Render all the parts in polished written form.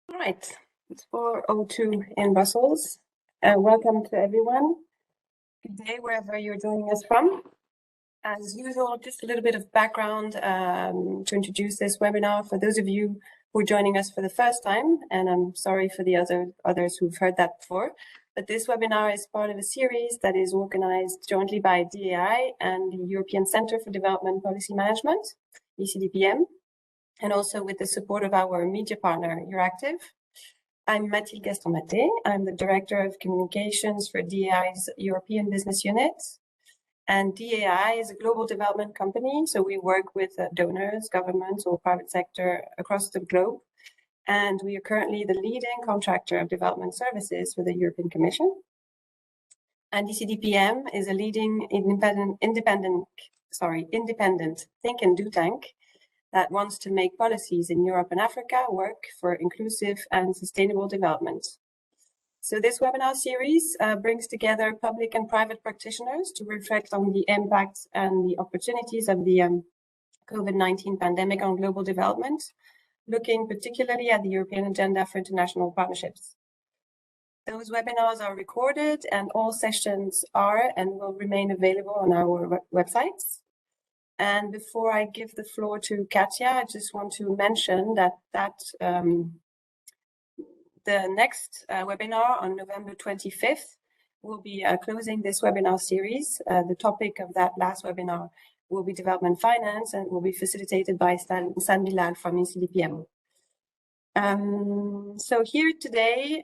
All right, it's 4:02 in Brussels. Welcome to everyone. Good day, wherever you're joining us from. As usual, just a little bit of background to introduce this webinar for those of you who are joining us for the first time, and I'm sorry for the others who've heard that before. But this webinar is part of a series that is organized jointly by DAI and the European Centre for Development Policy Management, ECDPM, and also with the support of our media partner, Euractiv. I'm Mathilde Gaston-Maté. I'm the Director of Communications for DAI's European Business Unit. And DAI is a global development company, so we work with donors, governments, or private sector across the globe. And we are currently the leading contractor of development services for the European Commission. And ECDPM is a leading independent think and do tank that wants to make policies in Europe and Africa work for inclusive and sustainable development. So this webinar series brings together public and private practitioners to reflect on the impacts and the opportunities of the COVID-19 pandemic on global development, looking particularly at the European Agenda for International Partnerships. Those webinars are recorded and all sessions are and will remain available on our websites. And before I give the floor to Katja, I just want to mention that the next webinar on November 25th will be closing this webinar series. The topic of that last webinar will be development finance and will be facilitated by Sandy Lal from ECDPM. So here today,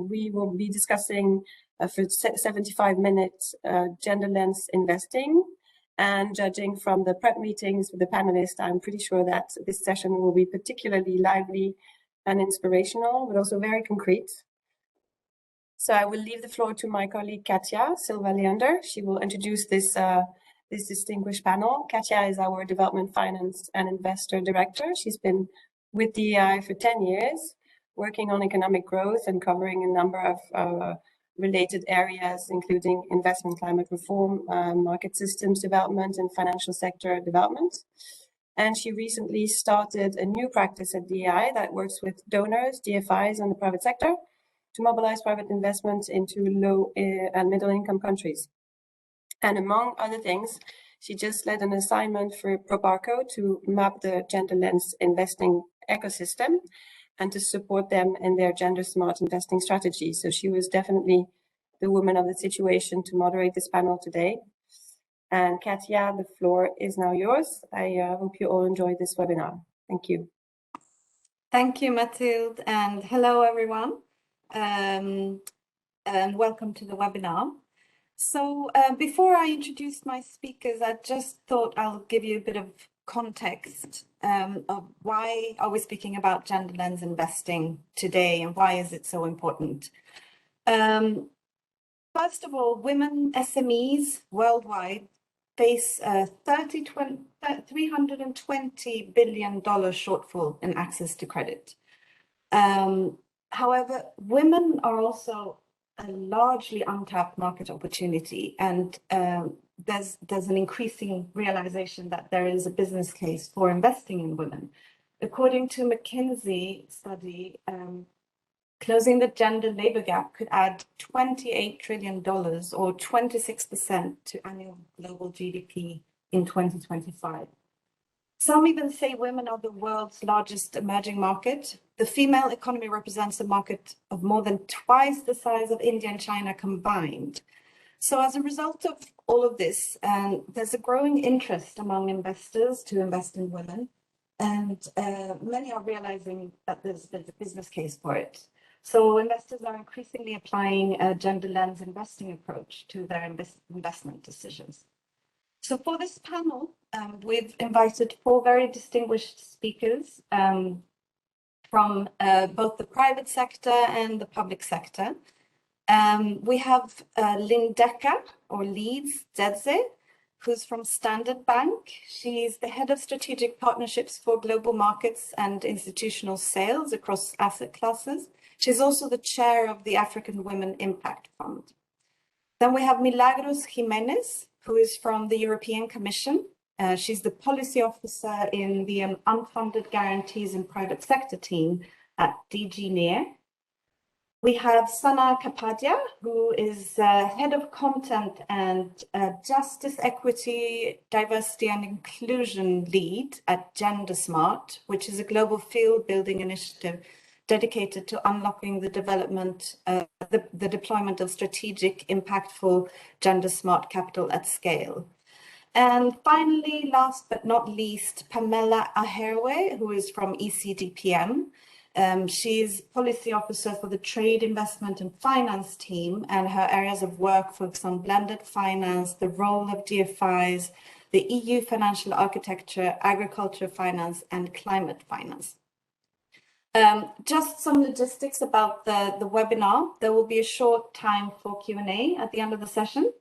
we will be discussing for 75 minutes gender lens investing. And judging from the prep meetings with the panelists, I'm pretty sure that this session will be particularly lively and inspirational, but also very concrete. So I will leave the floor to my colleague, Katja Silva Leander. She will introduce this distinguished panel. Katja is our Development Finance and Investor Director. She's been with DEI for 10 years, working on economic growth and covering a number of related areas, including investment climate reform, market systems development, and financial sector development. And she recently started a new practice at DEI that works with donors, DFIs, and the private sector to mobilize private investment into low and middle income countries. And among other things, she just led an assignment for Proparco to map the gender lens investing ecosystem and to support them in their gender smart investing strategy. So she was definitely the woman of the situation to moderate this panel today. And Katja, the floor is now yours. I hope you all enjoyed this webinar. Thank you. Thank you, Mathilde, and hello, everyone. And welcome to the webinar. So before I introduce my speakers, I just thought I'll give you a bit of context of why are we speaking about gender lens investing today and why is it so important. First of all, women SMEs worldwide face a $320 billion shortfall in access to credit. However, women are also a largely untapped market opportunity, and there's an increasing realization that there is a business case for investing in women. According to McKinsey study, closing the gender labor gap could add $28 trillion or 26% to annual global GDP in 2025. Some even say women are the world's largest emerging market. The female economy represents a market of more than twice the size of India and China combined. So as a result of all of this, there's a growing interest among investors to invest in women, and many are realizing that there's a business case for it. So investors are increasingly applying a gender lens investing approach to their investment decisions. So for this panel, we've invited 4 very distinguished speakers from both the private sector and the public sector. We have Lynn Decker, or Leeds Dedze, who's from Standard Bank. She's the head of strategic partnerships for global markets and institutional sales across asset classes. She's also the chair of the African Women Impact Fund. Then we have Milagros Jimenez, who is from the European Commission. She's the policy officer in the unfunded guarantees in private sector team at DG NEAR. We have Sana Kapadia, who is Head of Content and Justice, Equity, Diversity and Inclusion Lead at Gender Smart, which is a global field building initiative dedicated to unlocking the development, the deployment of strategic, impactful, gender smart capital at scale. And finally, last but not least, Pamela Aherwe, who is from ECDPM. She's policy officer for the trade, investment and finance team, and her areas of work focus on blended finance, the role of DFIs, the EU financial architecture, agriculture finance and climate finance. Just some logistics about the webinar. There will be a short time for Q&A at the end of the session.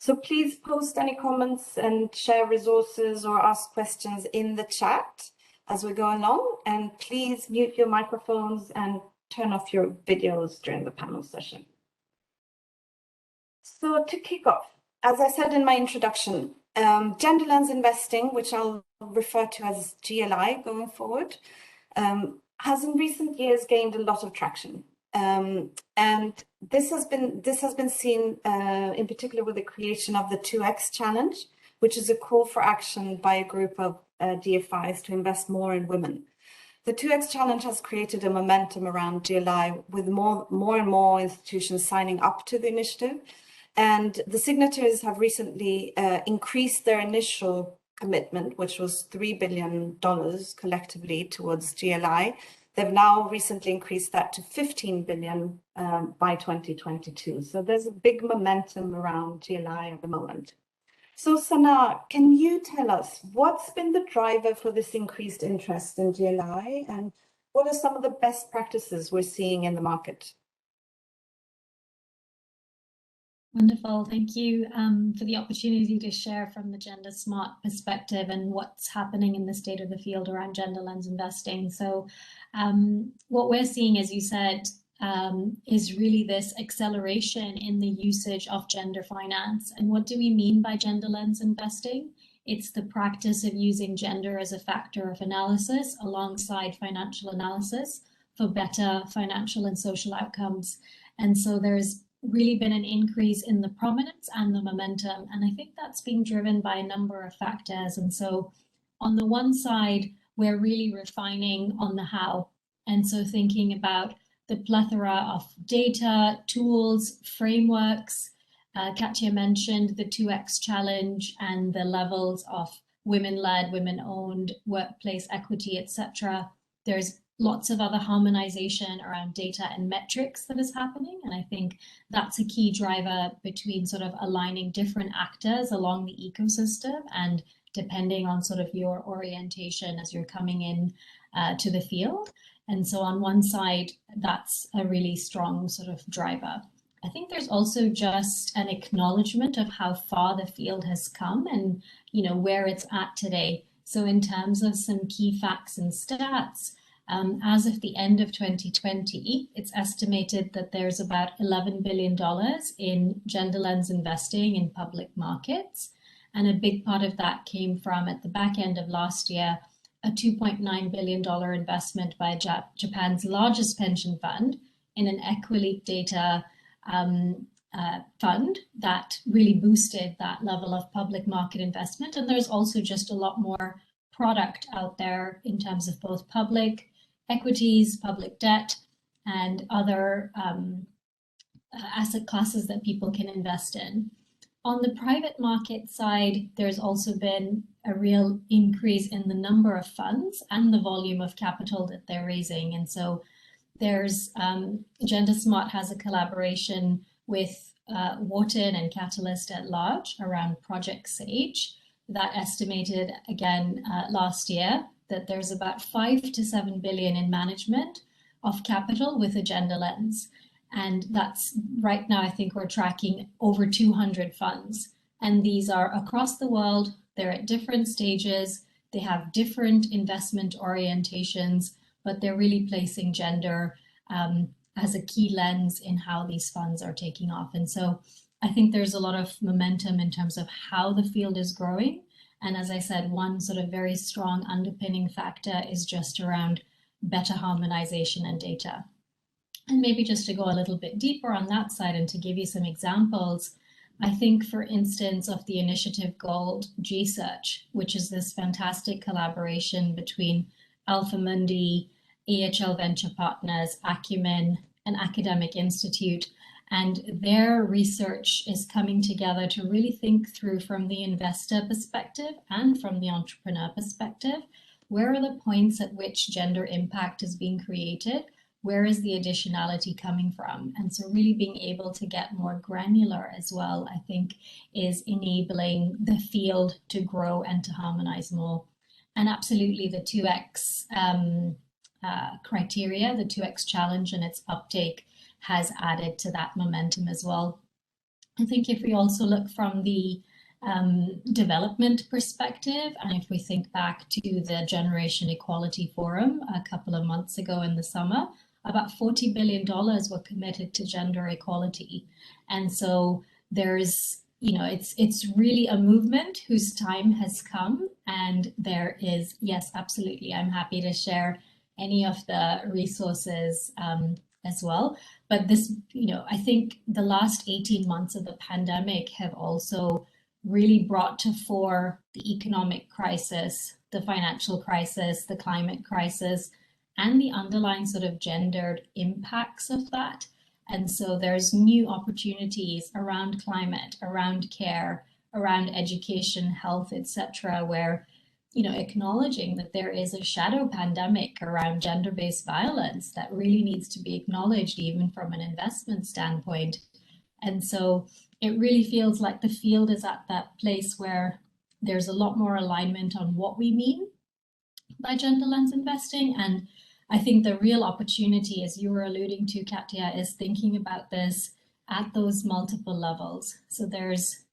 So please post any comments and share resources or ask questions in the chat as we go along. And please mute your microphones and turn off your videos during the panel session. So to kick off, as I said in my introduction, gender lens investing, which I'll refer to as GLI going forward, has in recent years gained a lot of traction. And this has been seen in particular with the creation of the 2X challenge, which is a call for action by a group of DFIs to invest more in women. The 2X challenge has created a momentum around GLI with more and more institutions signing up to the initiative. And the signatories have recently increased their initial commitment, which was $3 billion collectively towards GLI. They've now recently increased that to 15 billion by 2022. So there's a big momentum around GLI at the moment. So Sana, can you tell us what's been the driver for this increased interest in GLI and what are some of the best practices we're seeing in the market? Wonderful. Thank you for the opportunity to share from the Gender Smart perspective and what's happening in the state of the field around gender lens investing. So what we're seeing, as you said, is really this acceleration in the usage of gender finance. And what do we mean by gender lens investing? It's the practice of using gender as a factor of analysis alongside financial analysis for better financial and social outcomes. And so there's really been an increase in the prominence and the momentum. And I think that's being driven by a number of factors. And so on the one side, we're really refining on the how. And so thinking about the plethora of data, tools, frameworks. Katja mentioned the 2X challenge and the levels of women-led, women-owned workplace equity, etc. There's lots of other harmonization around data and metrics that is happening. And I think that's a key driver between sort of aligning different actors along the ecosystem and depending on sort of your orientation as you're coming in to the field. And so on one side, that's a really strong sort of driver. I think there's also just an acknowledgement of how far the field has come and, you know, where it's at today. So in terms of some key facts and stats, as of the end of 2020, it's estimated that there's about $11 billion in gender lens investing in public markets. And a big part of that came from, at the back end of last year, a $2.9 billion investment by Japan's largest pension fund in an equity data fund that really boosted that level of public market investment. And there's also just a lot more product out there in terms of both public equities, public debt, and other asset classes that people can invest in. On the private market side, there's also been a real increase in the number of funds and the volume of capital that they're raising. And so there's Gender Smart has a collaboration with Wharton and Catalyst at large around Project Sage that estimated again last year that there's about 5 to 7 billion in management of capital with a gender lens. And that's right now, I think we're tracking over 200 funds. And these are across the world. They're at different stages. They have different investment orientations, but they're really placing gender as a key lens in how these funds are taking off. And so I think there's a lot of momentum in terms of how the field is growing. And as I said, one sort of very strong underpinning factor is just around better harmonization and data. And maybe just to go a little bit deeper on that side and to give you some examples, I think, for instance, of the initiative called G-Search, which is this fantastic collaboration between Alpha Mundi, AHL Venture Partners, Acumen, an academic institute, and their research is coming together to really think through, from the investor perspective and from the entrepreneur perspective, where are the points at which gender impact is being created? Where is the additionality coming from? And so really being able to get more granular as well, I think, is enabling the field to grow and to harmonize more. And absolutely the 2X criteria, the 2X challenge and its uptake has added to that momentum as well. I think if we also look from the development perspective, and if we think back to the Generation Equality Forum a couple of months ago in the summer, about $40 billion were committed to gender equality. And so there's, it's really a movement whose time has come, and there is, yes, absolutely, I'm happy to share any of the resources as well. But this, I think the last 18 months of the pandemic have also really brought to fore the economic crisis, the financial crisis, the climate crisis, and the underlying sort of gendered impacts of that. And so there's new opportunities around climate, around care, around education, health, etc., where, acknowledging that there is a shadow pandemic around gender-based violence that really needs to be acknowledged even from an investment standpoint. And so it really feels like the field is at that place where there's a lot more alignment on what we mean by gender lens investing. And I think the real opportunity, as you were alluding to, Katya, is thinking about this at those multiple levels. So there's,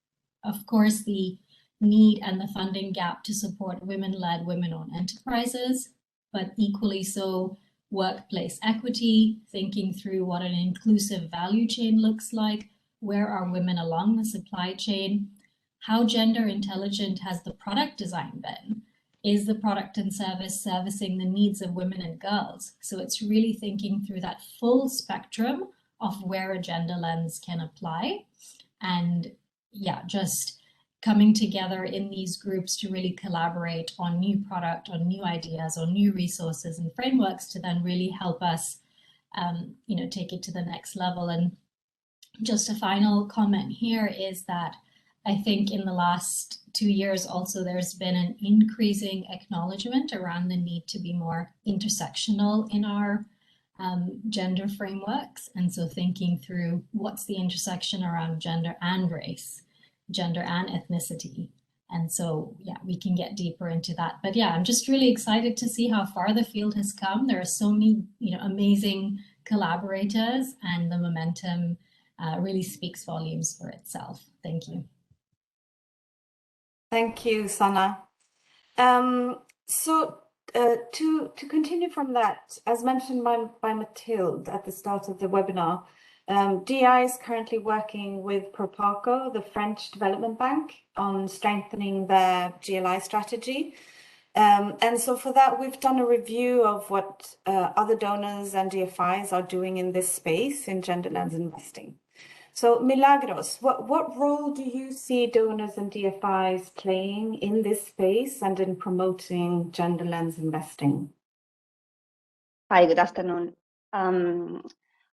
of course, the need and the funding gap to support women-led, women-owned enterprises, but equally so workplace equity, thinking through what an inclusive value chain looks like, where are women along the supply chain, how gender intelligent has the product design been? Is the product and service servicing the needs of women and girls? So it's really thinking through that full spectrum of where a gender lens can apply. And yeah, just coming together in these groups to really collaborate on new product, on new ideas, on new resources and frameworks to then really help us, take it to the next level. And just a final comment here is that I think in the last 2 years also there's been an increasing acknowledgement around the need to be more intersectional in our gender frameworks. And so thinking through what's the intersection around gender and race, gender and ethnicity. And so, yeah, we can get deeper into that. But yeah, I'm just really excited to see how far the field has come. There are so many, amazing collaborators, and the momentum really speaks volumes for itself. Thank you. Thank you, Sana. So to continue from that, as mentioned by Mathilde at the start of the webinar, DAI is currently working with Proparco, the French development bank, on strengthening their GLI strategy. And so for that, we've done a review of what other donors and DFIs are doing in this space in gender lens investing. So Milagros, what role do you see donors and DFIs playing in this space and in promoting gender lens investing? Hi, good afternoon.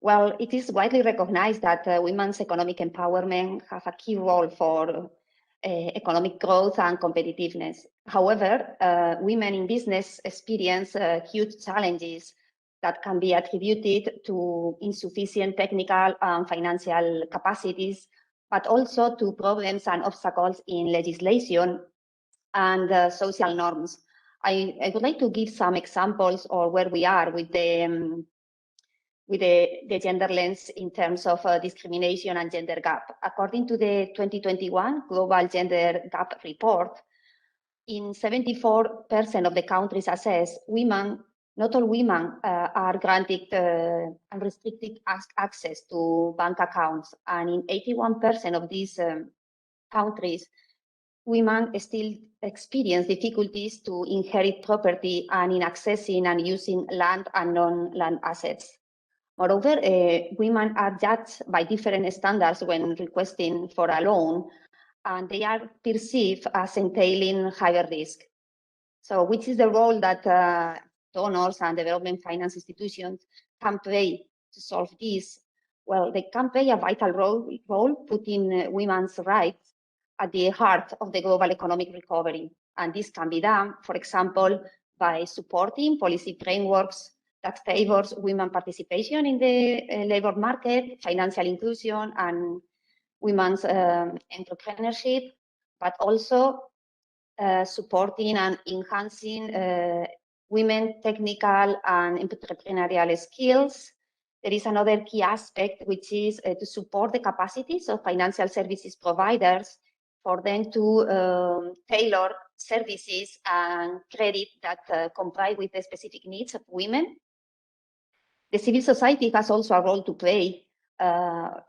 Well, it is widely recognized that women's economic empowerment have a key role for economic growth and competitiveness. However, women in business experience huge challenges that can be attributed to insufficient technical and financial capacities, but also to problems and obstacles in legislation and social norms. I would like to give some examples of where we are with the gender lens in terms of discrimination and gender gap. According to the 2021 Global Gender Gap Report, in 74% of the countries assessed, not all women are granted unrestricted access to bank accounts. And in 81% of these countries, women still experience difficulties to inherit property and in accessing and using land and non-land assets. Moreover, women are judged by different standards when requesting for a loan, and they are perceived as entailing higher risk. So which is the role that donors and development finance institutions can play to solve this? Well, they can play a vital role putting women's rights at the heart of the global economic recovery. And this can be done, for example, by supporting policy frameworks that favors women participation in the labor market, financial inclusion, and women's entrepreneurship, but also supporting and enhancing women technical and entrepreneurial skills. There is another key aspect, which is to support the capacities of financial services providers for them to tailor services and credit that comply with the specific needs of women. The civil society has also a role to play,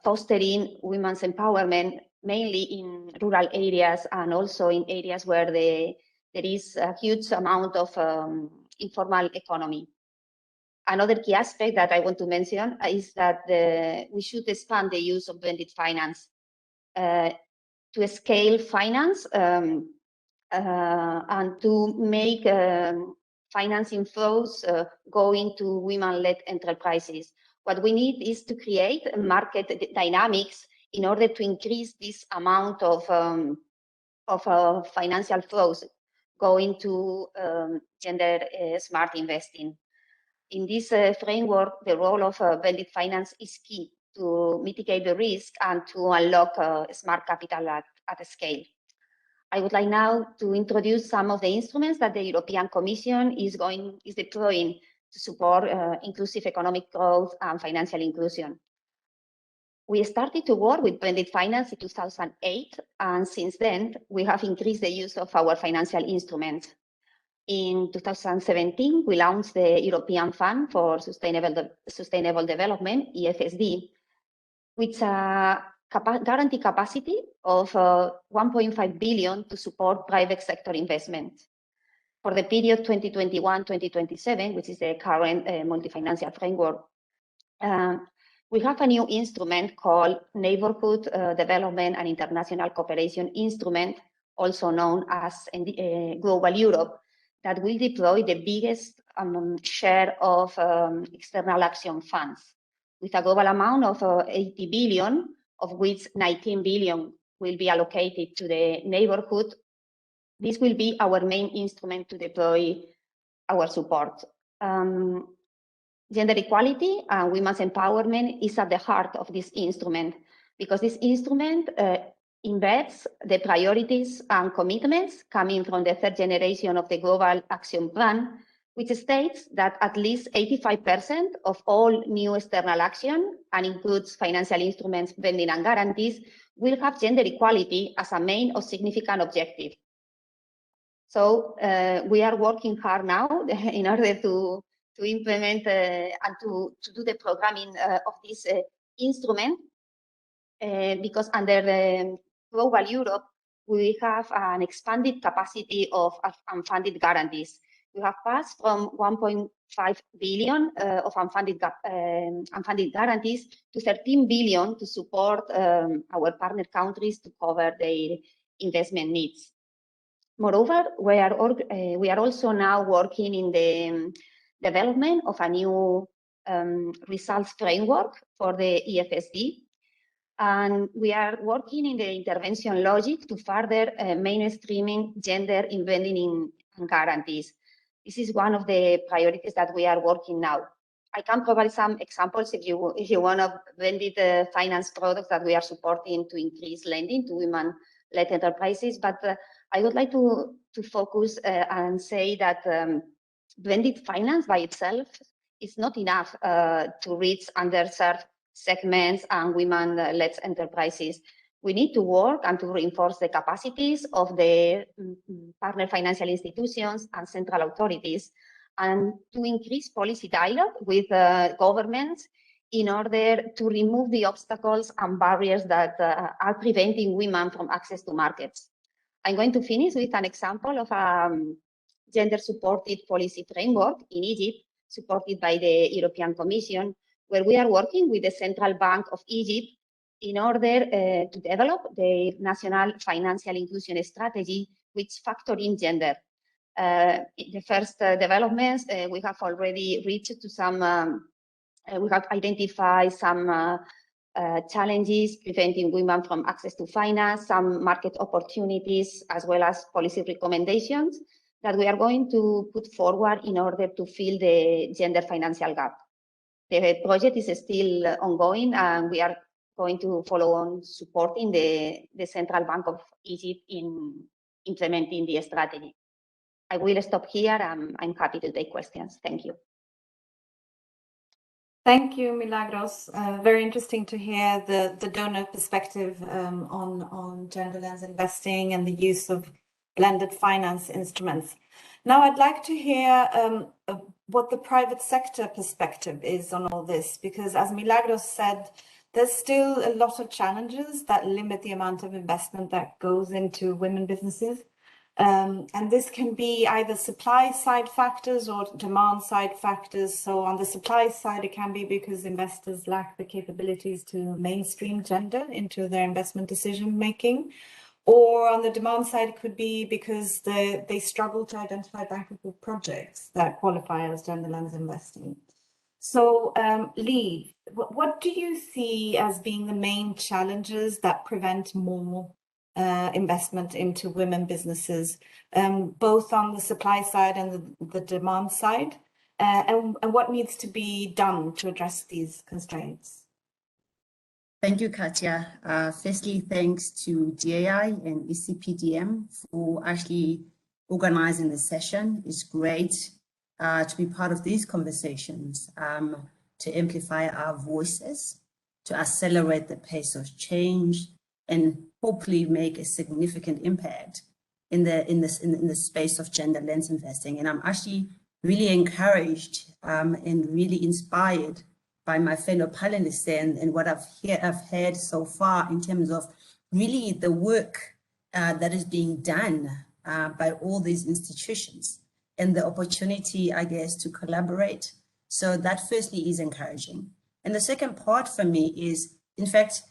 fostering women's empowerment, mainly in rural areas and also in areas where there is a huge amount of informal economy. Another key aspect that I want to mention is that we should expand the use of blended finance to scale finance and to make financing flows go into women-led enterprises. What we need is to create market dynamics in order to increase this amount of financial flows going to gender smart investing. In this framework, the role of blended finance is key to mitigate the risk and to unlock smart capital at scale. I would like now to introduce some of the instruments that the European Commission is deploying to support inclusive economic growth and financial inclusion. We started to work with blended finance in 2008, and since then, we have increased the use of our financial instruments. In 2017, we launched the European Fund for Sustainable Development, EFSD, which guarantee capacity of 1.5 billion to support private sector investment. For the period 2021-2027, which is the current multi-financial framework, we have a new instrument called Neighborhood Development and International Cooperation Instrument, also known as Global Europe, that will deploy the biggest share of external action funds, with a global amount of 80 billion, of which 19 billion will be allocated to the neighborhood. This will be our main instrument to deploy our support. Gender equality and women's empowerment is at the heart of this instrument, because this instrument embeds the priorities and commitments coming from the third generation of the Global Action Plan, which states that at least 85% of all new external action, and includes financial instruments, blending and guarantees, will have gender equality as a main or significant objective. So we are working hard now in order to implement and to do the programming of this instrument, because under the Global Europe, we have an expanded capacity of unfunded guarantees. We have passed from 1.5 billion of unfunded guarantees to 13 billion to support our partner countries to cover their investment needs. Moreover, we are also now working in the development of a new results framework for the EFSD. And we are working in the intervention logic to further mainstreaming gender in blending and guarantees. This is one of the priorities that we are working now. I can provide some examples if you want of blended finance products that we are supporting to increase lending to women-led enterprises. But I would like to focus and say that blended finance by itself is not enough to reach underserved segments and women-led enterprises. We need to work and to reinforce the capacities of the partner financial institutions and central authorities, and to increase policy dialogue with governments in order to remove the obstacles and barriers that are preventing women from access to markets. I'm going to finish with an example of a gender-supported policy framework in Egypt, supported by the European Commission, where we are working with the Central Bank of Egypt in order to develop the national financial inclusion strategy, which factor in gender. In the first developments, we have already reached to some, we have identified some challenges preventing women from access to finance, some market opportunities, as well as policy recommendations that we are going to put forward in order to fill the gender financial gap. The project is still ongoing, and we are going to follow on supporting the Central Bank of Egypt in implementing the strategy. I will stop here. I'm happy to take questions. Thank you. Thank you, Milagros. Very interesting to hear the donor perspective on gender lens investing and the use of blended finance instruments. Now, I'd like to hear what the private sector perspective is on all this, because as Milagros said, there's still a lot of challenges that limit the amount of investment that goes into women businesses. And this can be either supply side factors or demand side factors. So on the supply side, it can be because investors lack the capabilities to mainstream gender into their investment decision making. Or on the demand side, it could be because they struggle to identify bankable projects that qualify as gender lens investing. So Lee, what do you see as being the main challenges that prevent more investment into women businesses, both on the supply side and the demand side, and what needs to be done to address these constraints? Thank you, Katja. Firstly, thanks to DAI and ECDPM for actually organizing the session. It's great to be part of these conversations, to amplify our voices, to accelerate the pace of change, and hopefully make a significant impact in the space of gender lens investing. And I'm actually really encouraged and really inspired by my fellow panelists and what I've heard so far in terms of really the work that is being done by all these institutions and the opportunity, I guess, to collaborate. So that firstly is encouraging. And the second part for me is, in fact,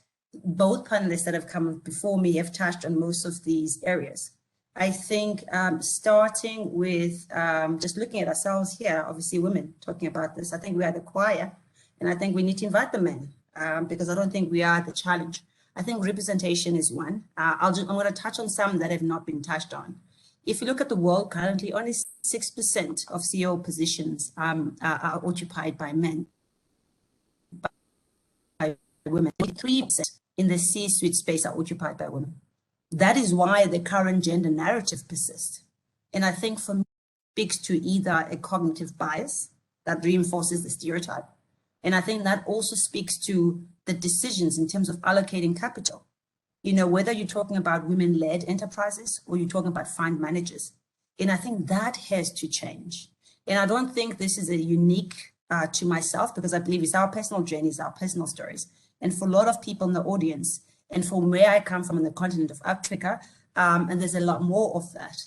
both panelists that have come before me have touched on most of these areas. I think starting with just looking at ourselves here, obviously women talking about this, I think we are the choir, and I think we need to invite the men because I don't think we are the challenge. I think representation is one. I'm going to touch on some that have not been touched on. If you look at the world currently, only 6% of CEO positions are occupied by men, by women. 3% in the C-suite space are occupied by women. That is why the current gender narrative persists. And I think for me, it speaks to either a cognitive bias that reinforces the stereotype. And I think that also speaks to the decisions in terms of allocating capital. You know, whether you're talking about women-led enterprises or you're talking about fund managers. And I think that has to change. And I don't think this is a unique to myself, because I believe it's our personal journeys, our personal stories. And for a lot of people in the audience, and from where I come from in the continent of Africa, and there's a lot more of that.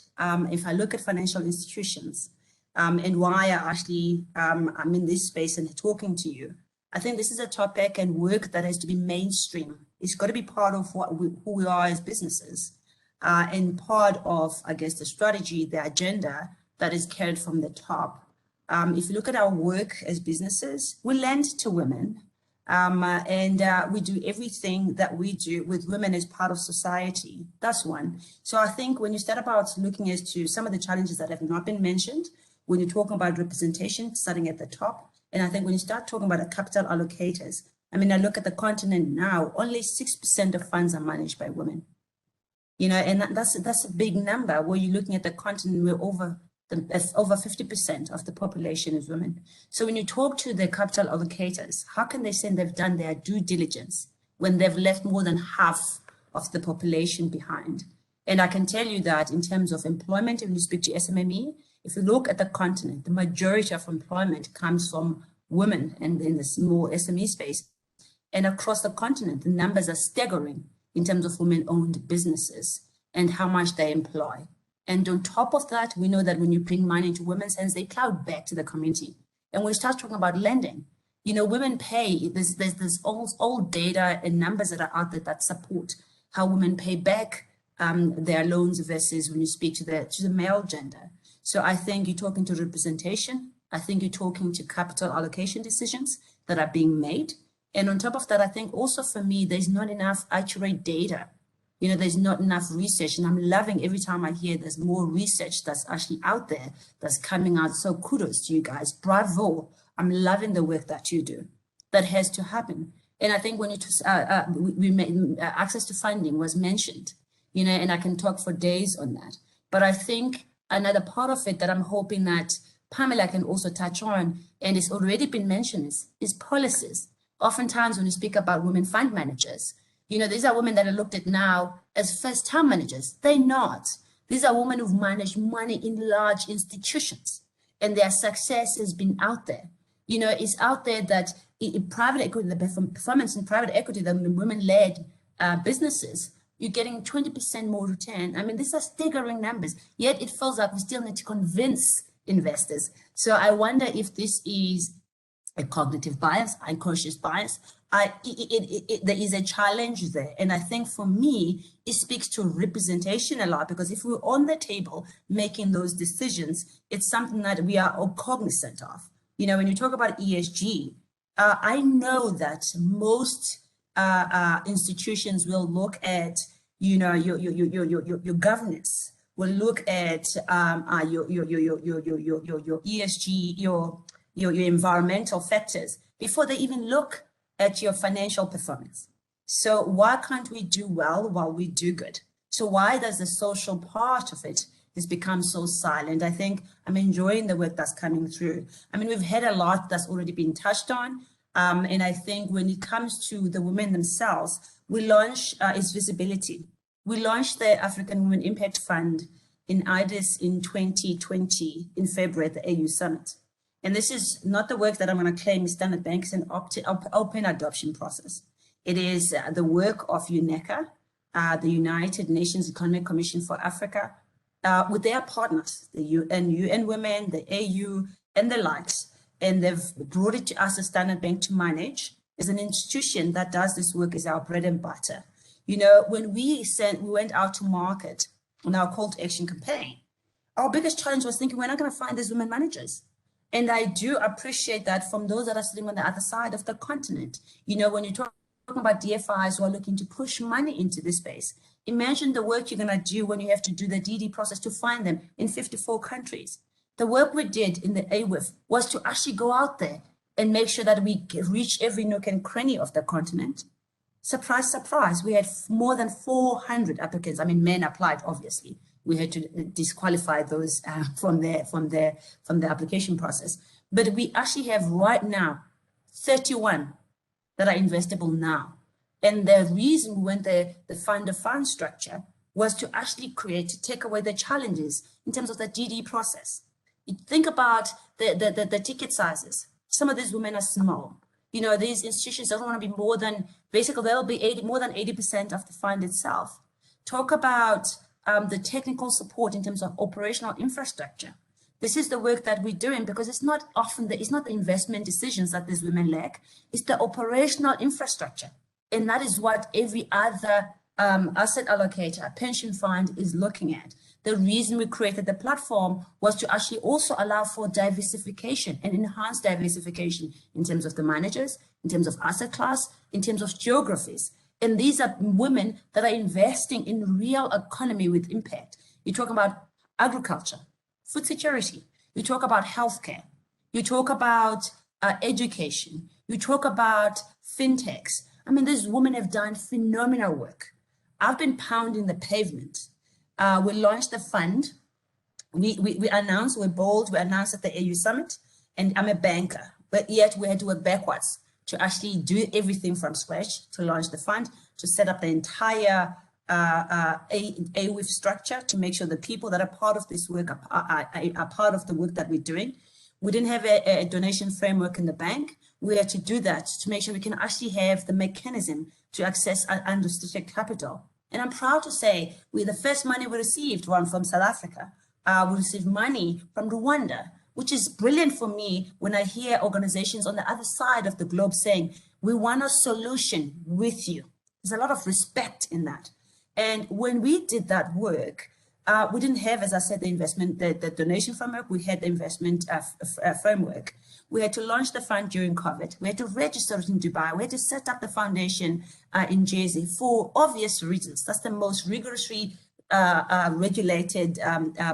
If I look at financial institutions and why I actually I'm in this space and talking to you, I think this is a topic and work that has to be mainstream. It's got to be part of who we are as businesses and part of, I guess, the strategy, the agenda that is carried from the top. If you look at our work as businesses, we lend to women. We do everything that we do with women as part of society. That's one. So I think when you start about looking as to some of the challenges that have not been mentioned, when you're talking about representation, starting at the top, and I think when you start talking about the capital allocators, I mean, I look at the continent now, only 6% of funds are managed by women. You know, and that's a big number where you're looking at the continent where over 50% of the population is women. So when you talk to the capital allocators, how can they say they've done their due diligence when they've left more than half of the population behind? And I can tell you that in terms of employment, if you speak to SMME, if you look at the continent, the majority of employment comes from women and in the small SME space. And across the continent, the numbers are staggering in terms of women-owned businesses. and how much they employ. And on top of that, we know that when you bring money into women's hands, they plow back to the community. And when we start talking about lending, you know, women pay, there's old data and numbers that are out there that support how women pay back their loans versus when you speak to the male gender. So I think you're talking to representation. I think you're talking to capital allocation decisions that are being made. And on top of that, I think also for me, there's not enough accurate data. You know, there's not enough research, and I'm loving every time I hear there's more research that's actually out there that's coming out. So kudos to you guys. Bravo. I'm loving the work that you do. That has to happen. And I think when access to funding was mentioned, you know, and I can talk for days on that. But I think another part of it that I'm hoping that Pamela can also touch on, and it's already been mentioned, is policies. Oftentimes when you speak about women fund managers, you know, these are women that are looked at now as first-time managers. They're not. These are women who've managed money in large institutions, and their success has been out there. You know, it's out there that in private equity, the performance in private equity, the women-led businesses, you're getting 20% more return. I mean, these are staggering numbers, yet it feels like we still need to convince investors. So I wonder if this is a cognitive bias, unconscious bias. There is a challenge there. And I think for me, it speaks to representation a lot, because if we're on the table making those decisions, it's something that we are all cognizant of. You know, when you talk about ESG, I know that most institutions will look at, you know, your governance, will look at your ESG, your environmental factors before they even look at your financial performance. So why can't we do well while we do good? So why does the social part of it has become so silent? I think I'm enjoying the work that's coming through. I mean, we've had a lot that's already been touched on. And I think when it comes to the women themselves, we launched its visibility. We launched the African Women Impact Fund in IDIS in 2020, in February at the AU Summit. And this is not the work that I'm going to claim is Standard Bank. It's an open adoption process. It is the work of UNECA, the United Nations Economic Commission for Africa, with their partners, the UN Women, the AU, and the likes. And they've brought it to us as Standard Bank to manage. As an institution that does this work is our bread and butter. You know, when we went out to market on our call to action campaign, our biggest challenge was thinking we're not going to find these women managers. And I do appreciate that from those that are sitting on the other side of the continent. You know, when you're talking about DFIs who are looking to push money into this space, imagine the work you're going to do when you have to do the DD process to find them in 54 countries. The work we did in the AWIF was to actually go out there and make sure that we reach every nook and cranny of the continent. Surprise, surprise, we had more than 400 applicants. I mean, men applied, obviously. We had to disqualify those from the application process. But we actually have right now 31 that are investable now. And the reason we went the fund structure was to actually take away the challenges in terms of the DD process. You think about the ticket sizes. Some of these women are small. You know, these institutions don't want to be more than, basically they'll be more than 80% of the fund itself. Talk about the technical support in terms of operational infrastructure. This is the work that we're doing, because it's not it's not the investment decisions that these women lack, it's the operational infrastructure. And that is what every other asset allocator, pension fund is looking at. The reason we created the platform was to actually also allow for diversification and enhanced diversification in terms of the managers, in terms of asset class, in terms of geographies. And these are women that are investing in real economy with impact. You talk about agriculture, food security. You talk about healthcare. You talk about education. You talk about fintechs. I mean, these women have done phenomenal work. I've been pounding the pavement. We launched the fund. We announced, we're bold, we announced at the AU Summit, and I'm a banker, but yet we had to work backwards to actually do everything from scratch to launch the fund, to set up the entire AWIF structure, to make sure the people that are part of this work are part of the work that we're doing. We didn't have a donation framework in the bank. We had to do that to make sure we can actually have the mechanism to access unrestricted capital. And I'm proud to say the first money we received one from South Africa. We received money from Rwanda, which is brilliant for me when I hear organizations on the other side of the globe saying, we want a solution with you. There's a lot of respect in that. And when we did that work, we didn't have, as I said, the donation framework. We had the investment framework. We had to launch the fund during COVID. We had to register it in Dubai. We had to set up the foundation in Jersey for obvious reasons. That's the most rigorously regulated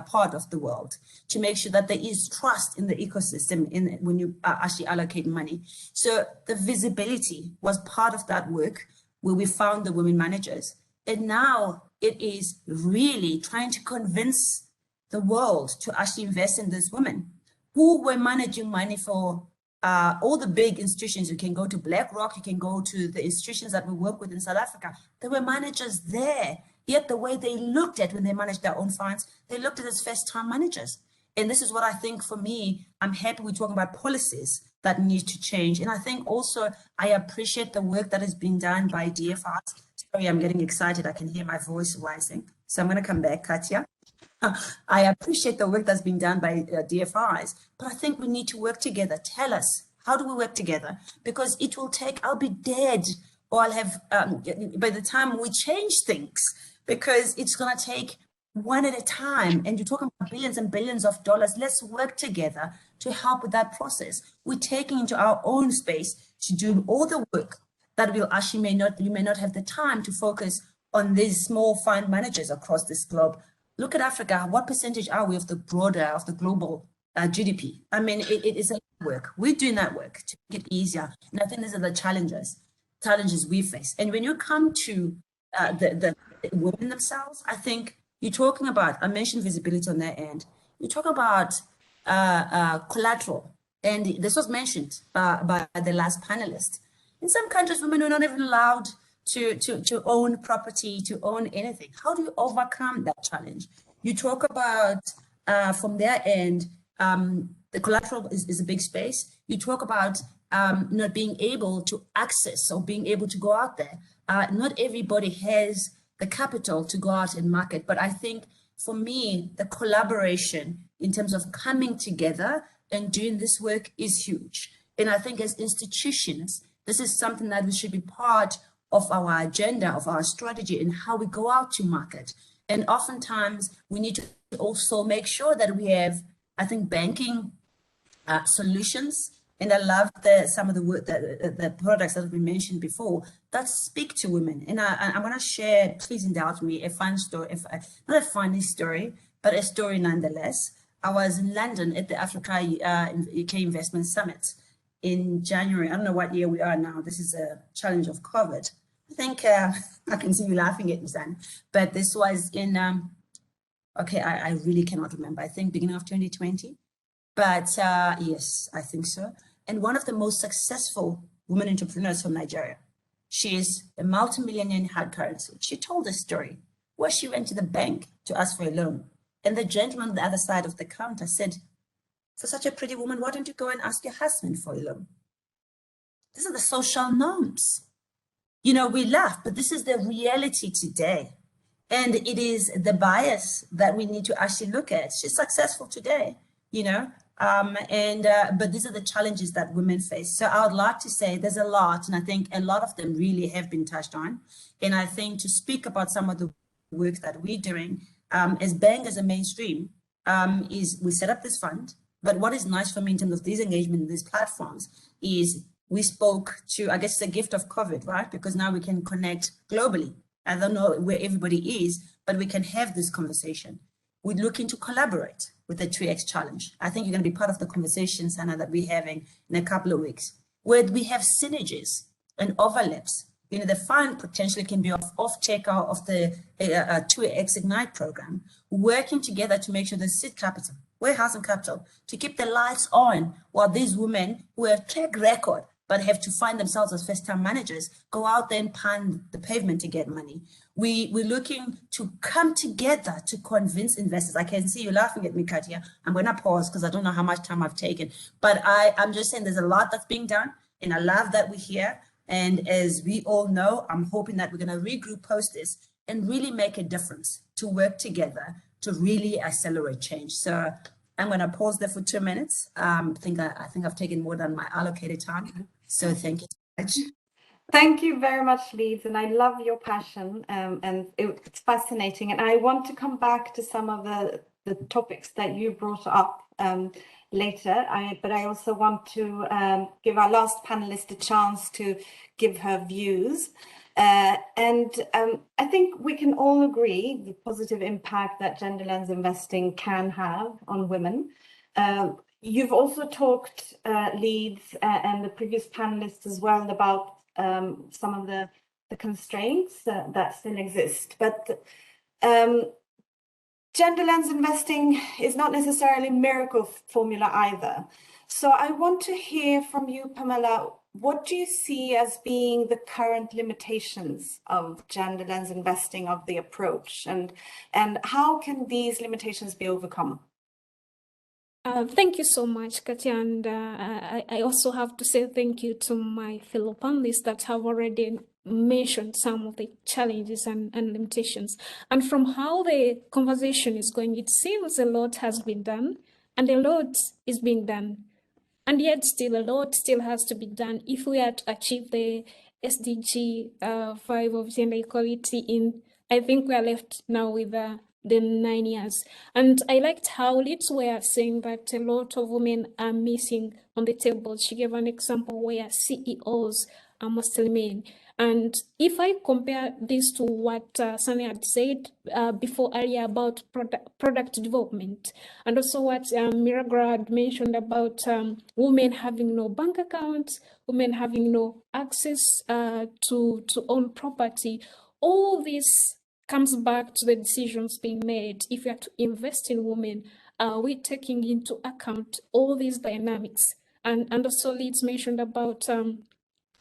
part of the world, to make sure that there is trust in the ecosystem when you actually allocate money. So the visibility was part of that work, where we found the women managers. And now it is really trying to convince the world to actually invest in these women who were managing money for all the big institutions. You can go to BlackRock, you can go to the institutions that we work with in South Africa. There were managers there, yet the way they looked at when they managed their own funds, they looked at it as first-time managers. And this is what I think, for me, I'm happy we're talking about policies that need to change. And I think also I appreciate the work that is being done by DFRs. Sorry, I'm getting excited. I can hear my voice rising. So I'm going to come back, Katya. I appreciate the work that's being done by DFRs, but I think we need to work together. Tell us, how do we work together? Because it will take, I'll be dead, or I'll have, by the time we change things, because it's going to take one at a time. And you're talking about billions and billions of dollars. Let's work together to help with that process. We're taking into our own space to do all the work that will actually you may not have the time to focus on these small fund managers across this globe. Look at Africa. What percentage are we of the global GDP? I mean, it is a work. We're doing that work to make it easier. And I think these are the challenges we face. And when you come to the women themselves, I think you're talking about, I mentioned visibility on their end. You talk about collateral. And this was mentioned by the last panelist. In some countries, women are not even allowed to own property, to own anything. How do you overcome that challenge? You talk about, from their end, the collateral is a big space. You talk about not being able to access or being able to go out there. Not everybody has the capital to go out and market, but I think for me, the collaboration in terms of coming together and doing this work is huge. And I think as institutions, this is something that we should be part of our agenda, of our strategy, and how we go out to market. And oftentimes we need to also make sure that we have, I think, banking solutions. And I love some of the products that have been mentioned before that speak to women. And I want to share, please indulge me, a fun story, not a funny story, but a story nonetheless. I was in London at the Africa UK Investment Summit in January. I don't know what year we are now. This is a challenge of COVID. I think I can see you laughing at me, son. But this was in, okay, I really cannot remember. I think beginning of 2020. But yes, I think so. And one of the most successful women entrepreneurs from Nigeria, she is a multi-millionaire in hard currency. She told a story where she went to the bank to ask for a loan. And the gentleman on the other side of the counter said, for such a pretty woman, why don't you go and ask your husband for a loan? These are the social norms. You know, we laugh, but this is the reality today. And it is the bias that we need to actually look at. She's successful today, you know, but these are the challenges that women face. So I would like to say there's a lot, and I think a lot of them really have been touched on. And I think to speak about some of the work that we're doing as BANG as a mainstream is we set up this fund. But what is nice for me in terms of these engagement in these platforms is we spoke to, I guess, the gift of COVID, right? Because now we can connect globally. I don't know where everybody is, but we can have this conversation. We're looking to collaborate with the 2X challenge. I think you're going to be part of the conversation, Sana, that we're having in a couple of weeks, where we have synergies and overlaps. You know, the fund potentially can be off takeout of the 2X Ignite program, working together to make sure there's seed capital, warehousing capital, to keep the lights on while these women who have track record but have to find themselves as first-time managers, go out there and pound the pavement to get money. We're looking to come together to convince investors. I can see you laughing at me, Katya. I'm going to pause because I don't know how much time I've taken. But I'm just saying there's a lot that's being done, and I love that we're here. And as we all know, I'm hoping that we're going to regroup post this and really make a difference, to work together to really accelerate change. So I'm going to pause there for 2 minutes. I think I've taken more than my allocated time. So thank you so much. Thank you very much, Leeds, and I love your passion, and it's fascinating. And I want to come back to some of the topics that you brought up later. But I also want to give our last panelist a chance to give her views. And I think we can all agree the positive impact that gender lens investing can have on women. You've also talked, Leeds, and the previous panelists as well, about some of the constraints that still exist. But gender lens investing is not necessarily a miracle formula either. So I want to hear from you, Pamela. What do you see as being the current limitations of gender lens investing, of the approach, and how can these limitations be overcome? Thank you so much, Katia, and I also have to say thank you to my fellow panelists that have already mentioned some of the challenges and limitations. And from how the conversation is going, it seems a lot has been done and a lot is being done. And yet still a lot still has to be done if we are to achieve the SDG 5 of gender equality I think we are left now with the 9 years. And I liked how Liz were saying that a lot of women are missing on the table. She gave an example where CEOs are mostly men. And if I compare this to what Sunny had said before earlier about product development, and also what Miragra had mentioned about women having no bank accounts, women having no access to own property, all this comes back to the decisions being made. If we are to invest in women, are we taking into account all these dynamics? And also Liz mentioned about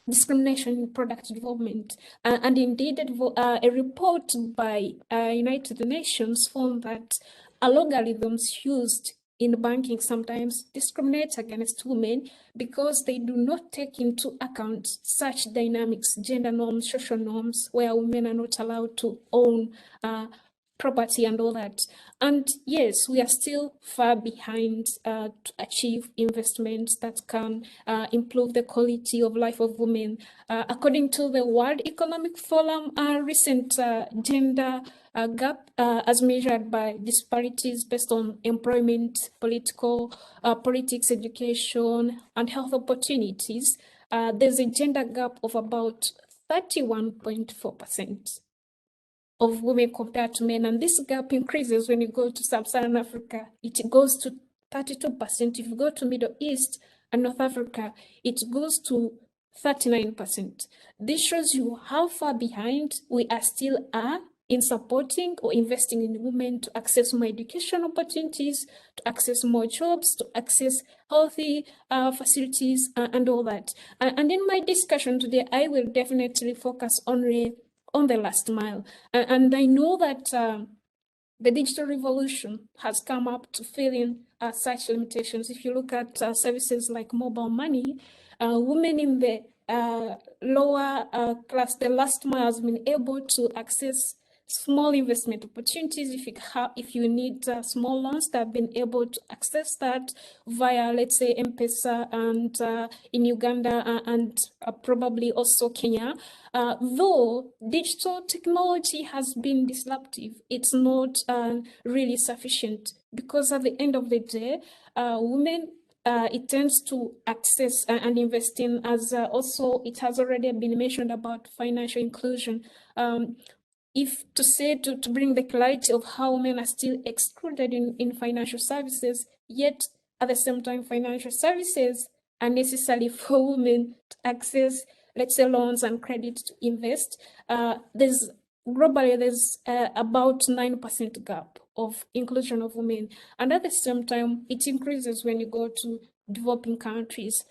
discrimination in product development. And indeed, a report by United Nations found that algorithms used in banking sometimes discriminate against women because they do not take into account such dynamics, gender norms, social norms, where women are not allowed to own property and all that. And yes, we are still far behind to achieve investments that can improve the quality of life of women. According to the World Economic Forum, recent gender gap as measured by disparities based on employment, politics, education, and health opportunities, there's a gender gap of about 31.4%. of women compared to men, and this gap increases when you go to Sub-Saharan Africa. It goes to 32%. If you go to Middle East and North Africa, it goes to 39%. This shows you how far behind we still are in supporting or investing in women to access more education opportunities, to access more jobs, to access healthy facilities, and all that. And in my discussion today, I will definitely focus on the last mile. And I know that the digital revolution has come up to fill in such limitations. If you look at services like mobile money, women in the lower class, the last mile, has been able to access small investment opportunities. If you need small loans, they've been able to access that via, let's say, M-Pesa and in Uganda and probably also Kenya. Though digital technology has been disruptive, it's not really sufficient, because at the end of the day, women it tends to access and invest in, as also it has already been mentioned about financial inclusion. If to bring the clarity of how women are still excluded in financial services, yet at the same time, financial services are necessary for women to access, let's say, loans and credit to invest. Globally, there's about 9% gap of inclusion of women. And at the same time, it increases when you go to developing countries.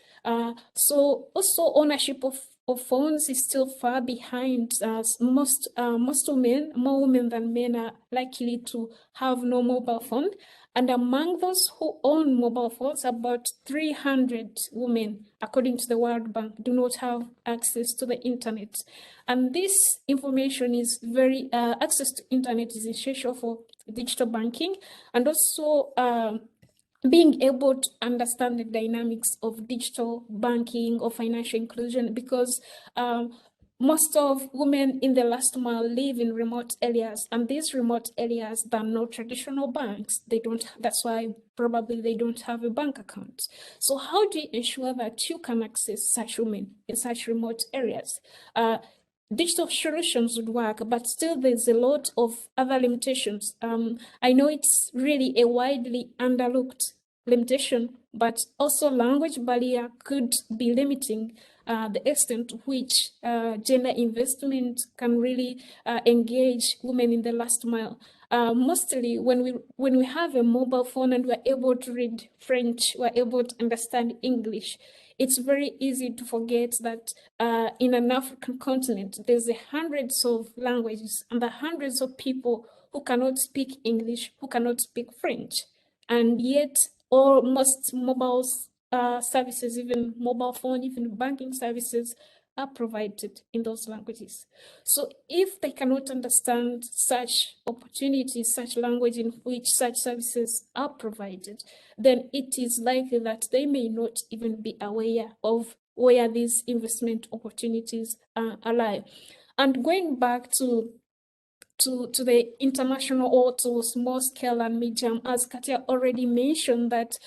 So also ownership of of phones is still far behind. Most women, more women than men, are likely to have no mobile phone. And among those who own mobile phones, about 300 women, according to the World Bank, do not have access to the internet. And this information is very, access to internet is essential for digital banking, and also being able to understand the dynamics of digital banking or financial inclusion, because most of women in the last mile live in remote areas, and these remote areas, there are no traditional banks. They don't, that's why probably they don't have a bank account. So how do you ensure that you can access such women in such remote areas? Digital solutions would work, but still there's a lot of other limitations. I know it's really a widely underlooked limitation, but also language barrier could be limiting the extent to which gender investment can really engage women in the last mile. Mostly when we have a mobile phone and we're able to read French, we're able to understand English, it's very easy to forget that in an African continent, there's hundreds of languages and the hundreds of people who cannot speak English, who cannot speak French. And yet, most mobile services, even mobile phone, even banking services, are provided in those languages. So if they cannot understand such opportunities, such language in which such services are provided, then it is likely that they may not even be aware of where these investment opportunities lie. And going back to the international or to small scale and medium, as Katia already mentioned, that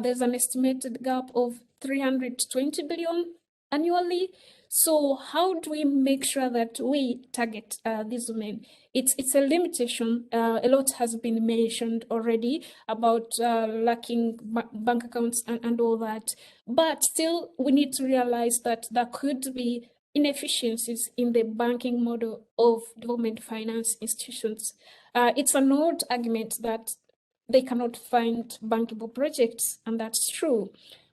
there's an estimated gap of 320 billion annually. So how do we make sure that we target these women? It's a limitation. A lot has been mentioned already about lacking bank accounts and all that. But still, we need to realize that there could be inefficiencies in the banking model of development finance institutions. It's an old argument that they cannot find bankable projects, and that's true.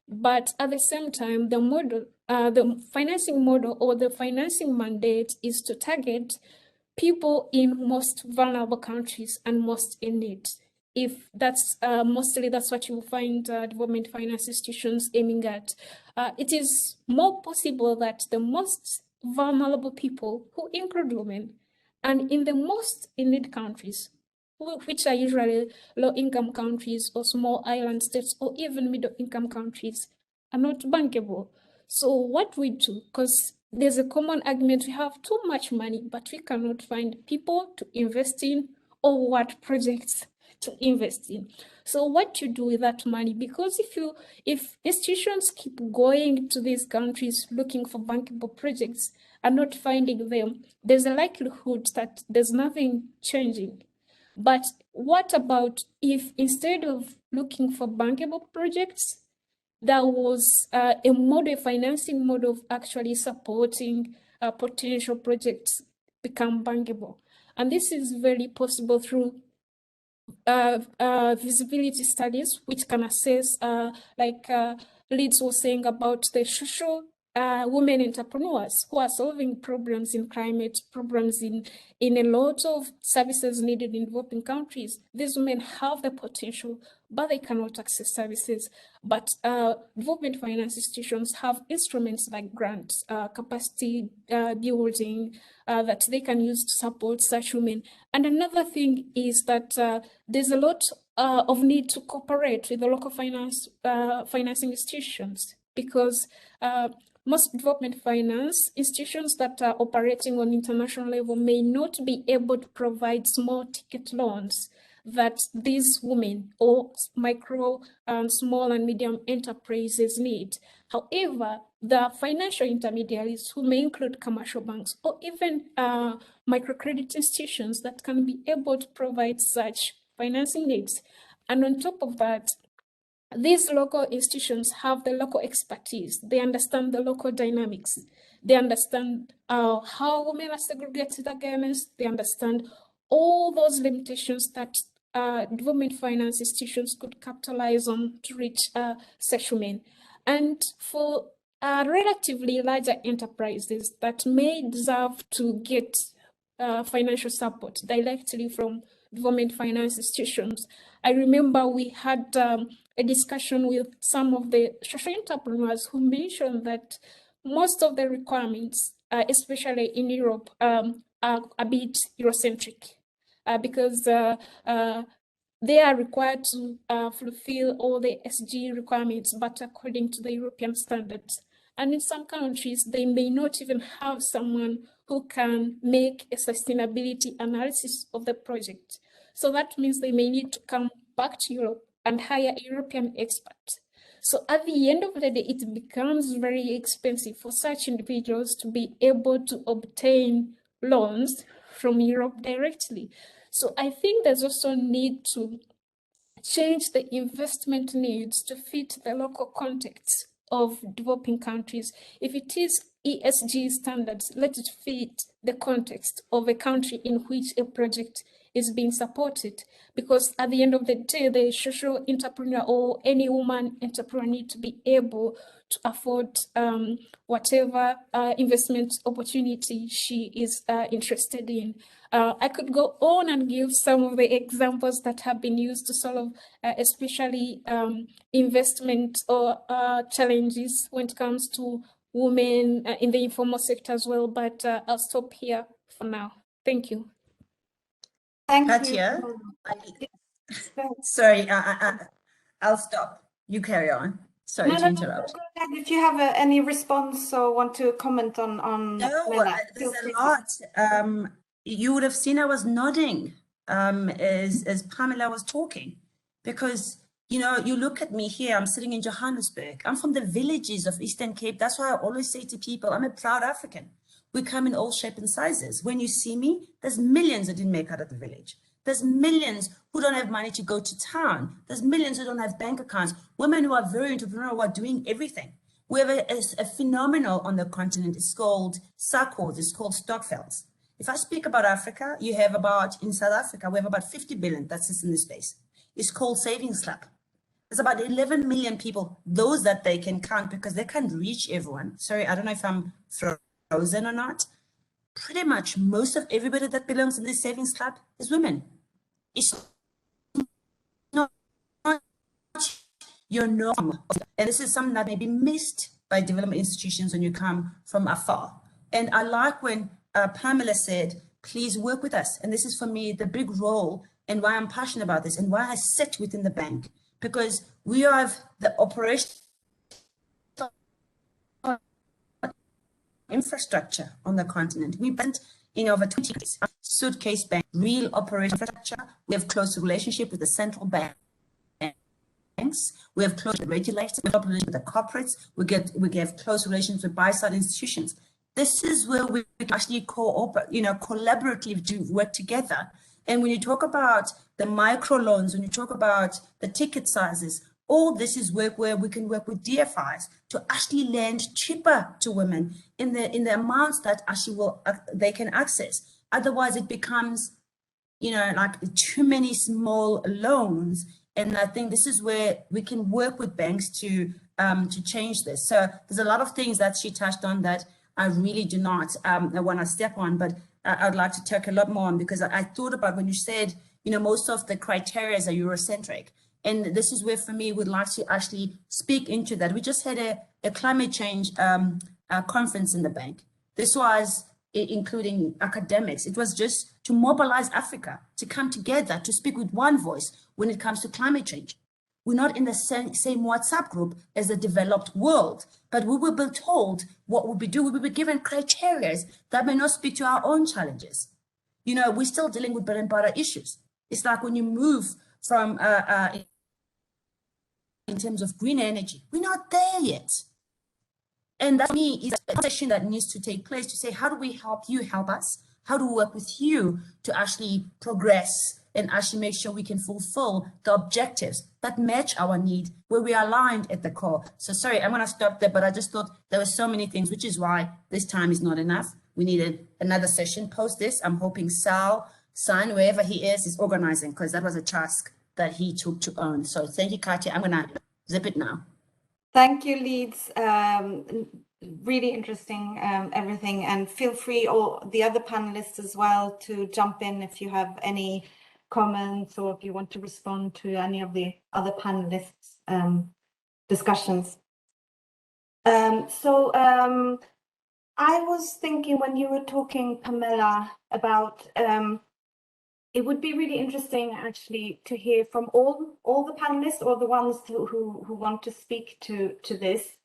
But at the same time, the model, the financing model or the financing mandate is to target people in most vulnerable countries and most in need. If that's mostly that's what you will find development finance institutions aiming at. It is more possible that the most vulnerable people, who include women, and in the most in need countries, which are usually low-income countries or small island states or even middle-income countries, are not bankable. So what we do, because there's a common argument, we have too much money, but we cannot find people to invest in or what projects to invest in. So what you do with that money, because if institutions keep going to these countries looking for bankable projects and not finding them, there's a likelihood that there's nothing changing. But what about if instead of looking for bankable projects, there was a financing model of actually supporting potential projects become bankable? And this is very possible through visibility studies, which can assess, like Liz was saying about the social women entrepreneurs who are solving problems in climate, problems in a lot of services needed in developing countries. These women have the potential, but they cannot access services. But development finance institutions have instruments like grants, capacity building that they can use to support such women. And another thing is that there's a lot of need to cooperate with the local financing institutions, because most development finance institutions that are operating on international level may not be able to provide small ticket loans that these women or micro and small and medium enterprises need. However, the financial intermediaries, who may include commercial banks or even microcredit institutions, that can be able to provide such financing needs. And on top of that, these local institutions have the local expertise. They understand the local dynamics. They understand how women are segregated against. They understand all those limitations that development finance institutions could capitalize on to reach such women. And for are relatively larger enterprises that may deserve to get financial support directly from government finance institutions. I remember we had a discussion with some of the social entrepreneurs who mentioned that most of the requirements, especially in Europe, are a bit Eurocentric because they are required to fulfill all the SG requirements, but according to the European standards. And in some countries, they may not even have someone who can make a sustainability analysis of the project. So that means they may need to come back to Europe and hire a European expert. So at the end of the day, it becomes very expensive for such individuals to be able to obtain loans from Europe directly. So I think there's also need to change the investment needs to fit the local context of developing countries. If it is ESG standards, let it fit the context of a country in which a project is being supported. Because at the end of the day, the social entrepreneur or any woman entrepreneur need to be able to afford whatever investment opportunity she is interested in. I could go on and give some of the examples that have been used to solve especially investment or challenges when it comes to women in the informal sector as well, but I'll stop here for now. Thank you. Thank Katya, you. sorry, I'll stop. You carry on. Sorry to interrupt. Go ahead. If you have any response or want to comment on No, there's a lot. You would have seen I was nodding as Pamela was talking, because you know, you look at me here, I'm sitting in Johannesburg. I'm from the villages of Eastern Cape. That's why I always say to people, I'm a proud African. We come in all shapes and sizes. When you see me, there's millions that didn't make out of the village. There's millions who don't have money to go to town. There's millions who don't have bank accounts. Women who are very entrepreneurial, who are doing everything. We have a phenomenal on the continent. It's called SACCOs. It's called Stockfelds. If I speak about Africa, you have about, in South Africa, we have about 50 billion that sits in this space. It's called Savings Club. There's about 11 million people, those that they can count because they can't reach everyone. Sorry, I don't know if I'm frozen or not. Pretty much most of everybody that belongs in this savings club is women. It's not your norm. And this is something that may be missed by development institutions when you come from afar. And I like when Pamela said, please work with us. And this is for me the big role and why I'm passionate about this and why I sit within the bank. Because we have the operational infrastructure on the continent. We spent in over 20 countries, suitcase bank, real operational infrastructure. We have close relationship with the central banks. We have close regulators. We have with the corporates. We have close relations with buy-side institutions. This is where we actually cooperate, collaboratively do work together. And when you talk about the micro loans, when you talk about the ticket sizes, all this is work where we can work with DFIs to actually lend cheaper to women in the amounts that actually they can access. Otherwise, it becomes, like too many small loans. And I think this is where we can work with banks to change this. So there's a lot of things that she touched on that I really do not want to step on, but I'd like to talk a lot more on, because I thought about when you said, most of the criteria are Eurocentric. And this is where, for me, we'd like to actually speak into that. We just had a climate change conference in the bank. This was including academics. It was just to mobilize Africa, to come together, to speak with one voice when it comes to climate change. We're not in the same WhatsApp group as the developed world, but we will be told what we'll be doing. We will be given criteria that may not speak to our own challenges. We're still dealing with bread and butter issues. It's like when you move from, in terms of green energy, we're not there yet. And that, for me, is a session that needs to take place to say, how do we help you help us? How do we work with you to actually progress and actually make sure we can fulfill the objectives that match our need, where we are aligned at the core. So sorry, I'm going to stop there, but I just thought there were so many things, which is why this time is not enough. We needed another session post this. I'm hoping San, wherever he is organizing, because that was a task that he took to own. So thank you, Katya. I'm going to zip it now. Thank you, Leeds. Really interesting, everything. And feel free, all the other panelists as well, to jump in if you have any comments or if you want to respond to any of the other panelists' discussions. I was thinking when you were talking, Pamela, about it would be really interesting actually to hear from all the panelists or the ones who want to speak to this,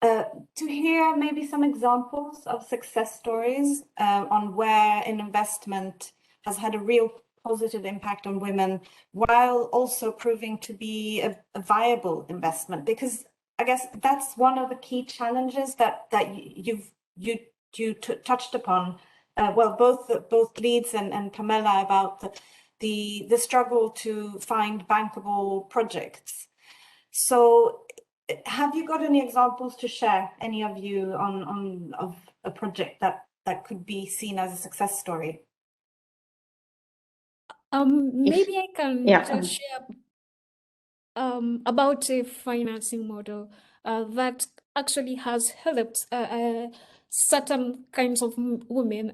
to hear maybe some examples of success stories on where an investment has had a real positive impact on women, while also proving to be a viable investment. Because I guess that's one of the key challenges that you touched upon. Well, both Leeds and Pamela, about the struggle to find bankable projects. So, have you got any examples to share, any of you, of a project that could be seen as a success story? Maybe I can Yeah. just share about a financing model that actually has helped certain kinds of women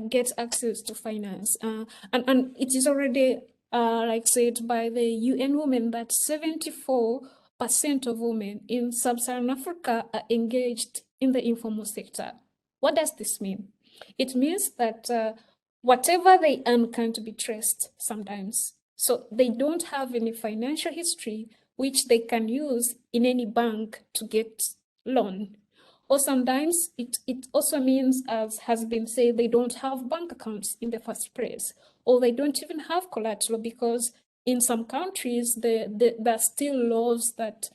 get access to finance. And it is already, like said by the UN Women, that 74% of women in sub-Saharan Africa are engaged in the informal sector. What does this mean? It means that whatever they earn can't be traced sometimes. So they don't have any financial history which they can use in any bank to get loan. Or sometimes it also means, as has been said, they don't have bank accounts in the first place, or they don't even have collateral, because in some countries there are still laws that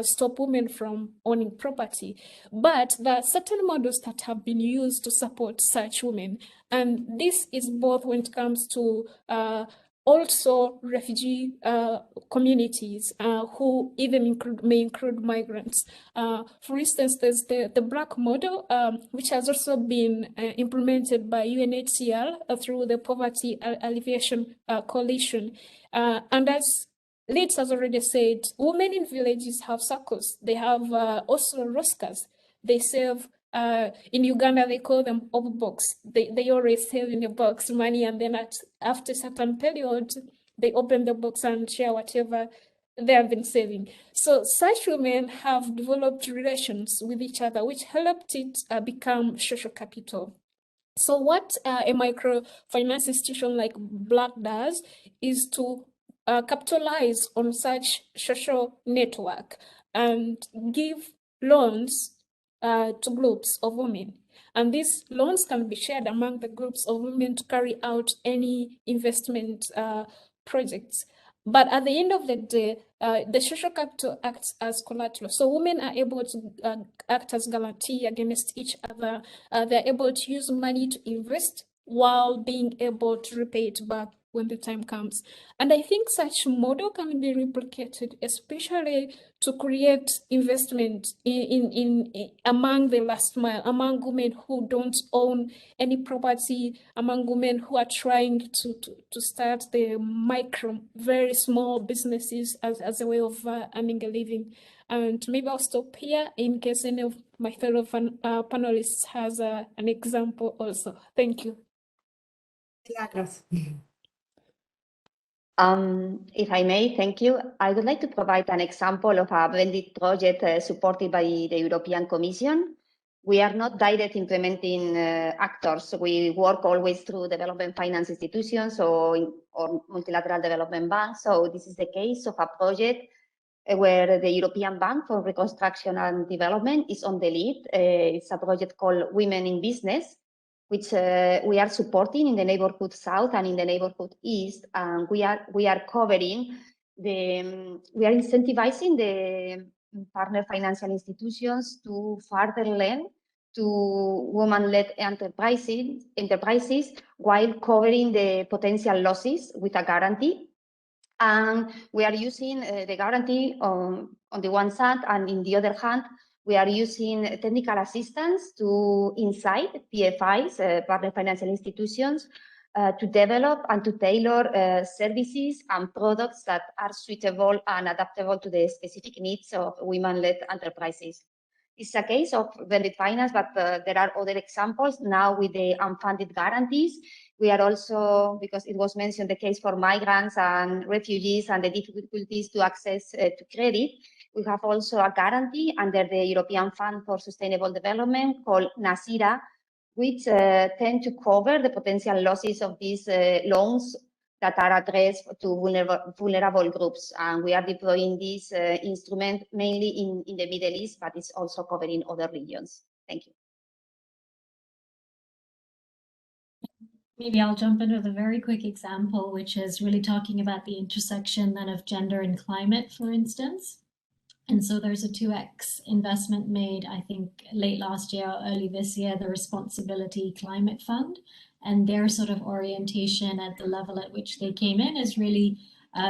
stop women from owning property. But there are certain models that have been used to support such women. And this is both when it comes to also refugee communities who even may include migrants. For instance, there's the Black model, which has also been implemented by UNHCR through the Poverty Alleviation Coalition. And as Leeds has already said, women in villages have circles. They have also roscas. They serve, in Uganda, they call them box. They always save in a box money, and then after a certain period, they open the box and share whatever they have been saving. So such women have developed relations with each other, which helped it become social capital. So what a microfinance institution like Black does is to capitalize on such social network and give loans to groups of women. And these loans can be shared among the groups of women to carry out any investment projects. But at the end of the day, the social capital acts as collateral. So women are able to act as guarantee against each other. They're able to use money to invest while being able to repay it back when the time comes. And I think such model can be replicated, especially to create investment in among the last mile, among women who don't own any property, among women who are trying to start the micro, very small businesses as a way of earning a living. And maybe I'll stop here in case any of my fellow panelists has an example also. Thank you. If I may, thank you. I would like to provide an example of a blended project supported by the European Commission. We are not direct implementing actors. We work always through development finance institutions or multilateral development banks. So this is the case of a project where the European Bank for Reconstruction and Development is on the lead. It's a project called Women in Business, which we are supporting in the neighborhood south and in the neighborhood east. And we are covering we are incentivizing the partner financial institutions to further lend to woman-led enterprises while covering the potential losses with a guarantee. And we are using the guarantee on the one hand, and in the other hand, we are using technical assistance to inside PFIs, partner financial institutions, to develop and to tailor services and products that are suitable and adaptable to the specific needs of women-led enterprises. It's a case of blended finance, but there are other examples now with the unfunded guarantees. We are also, because it was mentioned, the case for migrants and refugees and the difficulties to access to credit. We have also a guarantee under the European Fund for Sustainable Development called NASIRA, which tend to cover the potential losses of these loans that are addressed to vulnerable groups. And we are deploying this instrument mainly in the Middle East, but it's also covering other regions. Thank you. Maybe I'll jump in with a very quick example, which is really talking about the intersection then of gender and climate, for instance. And so there's a 2x investment made, I think, late last year, early this year, the Responsibility Climate Fund. And their sort of orientation at the level at which they came in is really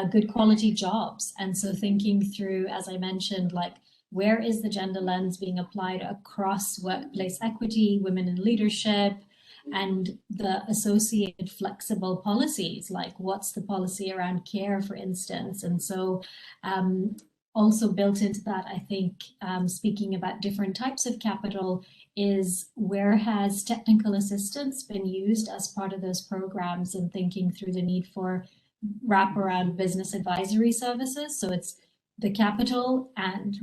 good quality jobs. And so thinking through, as I mentioned, like, where is the gender lens being applied across workplace equity, women in leadership, and the associated flexible policies, like what's the policy around care, for instance. And so also built into that, I think, speaking about different types of capital, is where has technical assistance been used as part of those programs, and thinking through the need for wraparound business advisory services. So it's the capital and